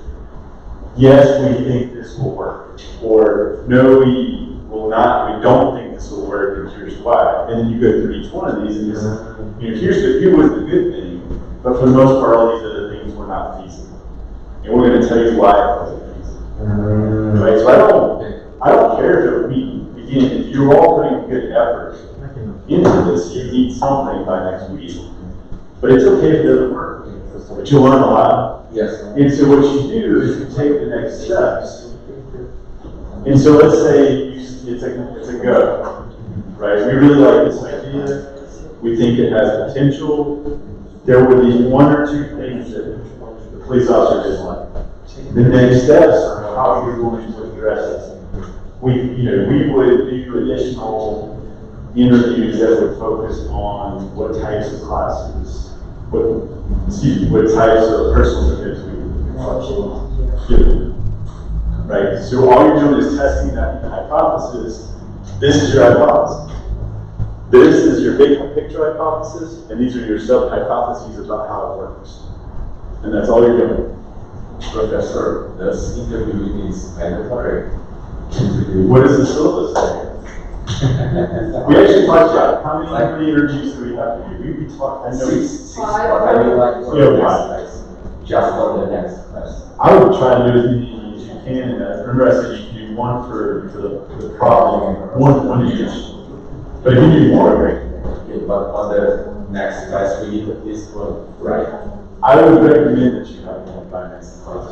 Yes, we think this will work, or no, we will not. We don't think this will work, and here's why. And then you go through each one of these, and here was the good thing, but for the most part, all these other things were not feasible, and we're going to tell you why it wasn't feasible. Right? So I don't care if it again, if you're all putting good effort into this, you need something by next week. But it's okay if it doesn't work. But you'll learn a lot. Yes. And so what you do is you take the next steps. And so let's say it's a go. Right? We really like this idea. We think it has potential. There were these one or two things that the police officer didn't like. The next steps are how you're going to address it. We would do additional interviews that would focus on what types of classes, what types of personal defense we would do. Right? So all you're doing is testing that hypothesis. This is your hypothesis. This is your big picture hypothesis, and these are your sub-hypotheses about how it works. And that's all you're doing. Professor, this interview is mandatory. What does the syllabus say? We actually talked about how many interviews do we have to do? We talked, I know. I would like for Yeah, the why? next class, just for the next class. I would try to do as many as you can. Remember I said you can do one for the problem, one each. But if you do more, great. Okay, but on the next class, we need this one, right? I would recommend that you have one. finance the class.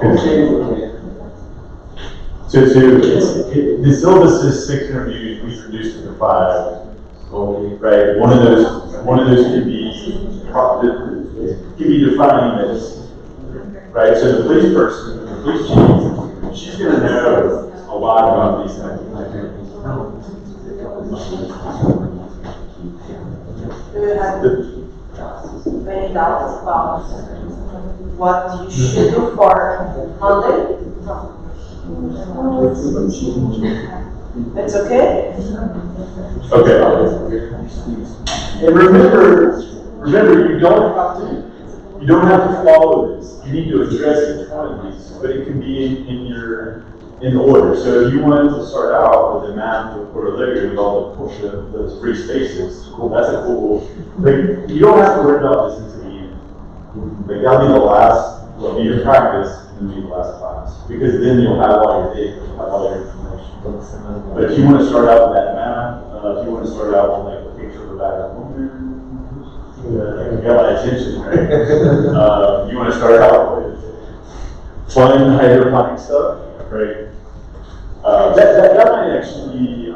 Okay. So the syllabus is 6 interviews, we reduced it to 5. Right, one of those can be defining this, right? So the police person, the police chief, she's going to know a lot about these things. Do you have any doubts about what you should do for Monday? It's okay? Okay. And remember, you don't have to follow this. You need to address each one of these, but it can be in order. So if you wanted to start out with a map of Puerto Rico with all those free spaces, cool, that's a cool. Like, you don't have to worry about this until the end. Like, that'll be the last, will be your practice, and then be the last class. Because then you'll have all your data, you'll have all your information. But if you want to start out with that map, if you want to start out with like a picture of a bag of women, you got my attention, right? You want to start out with fun hydroponic stuff, right? That might actually be,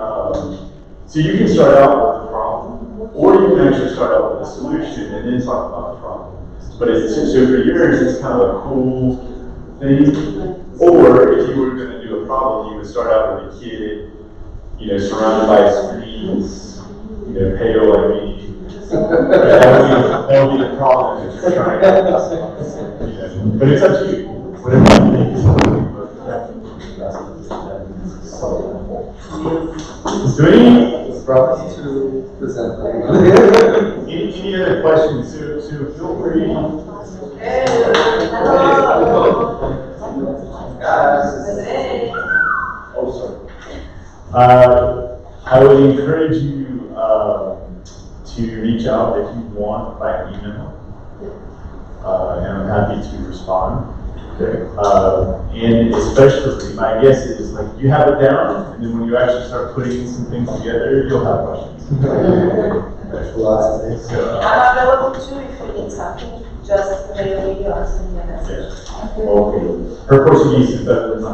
so you can start out with the problem, or you can actually start out with a solution and then talk about the problem. But so for yours, it's kind of a cool thing. Or if you were going to do a problem, you would start out with a kid, surrounded by screens, pale like me. That would be the problem if you're trying to. But it's up to you. Whatever you think is something. So To present. any other questions? So feel free. Oh, sorry. I would encourage you to reach out if you want by email, and I'm happy to respond. Okay. And especially, my guess is like you have it down, and then when you actually start putting some things together, you'll have questions. Lots of things. So, I'm available too if you need something. Just mail me or send me a message. yeah. Okay. Her Portuguese is better than mine.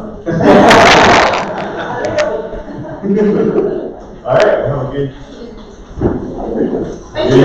All right. Have a good. Thank you.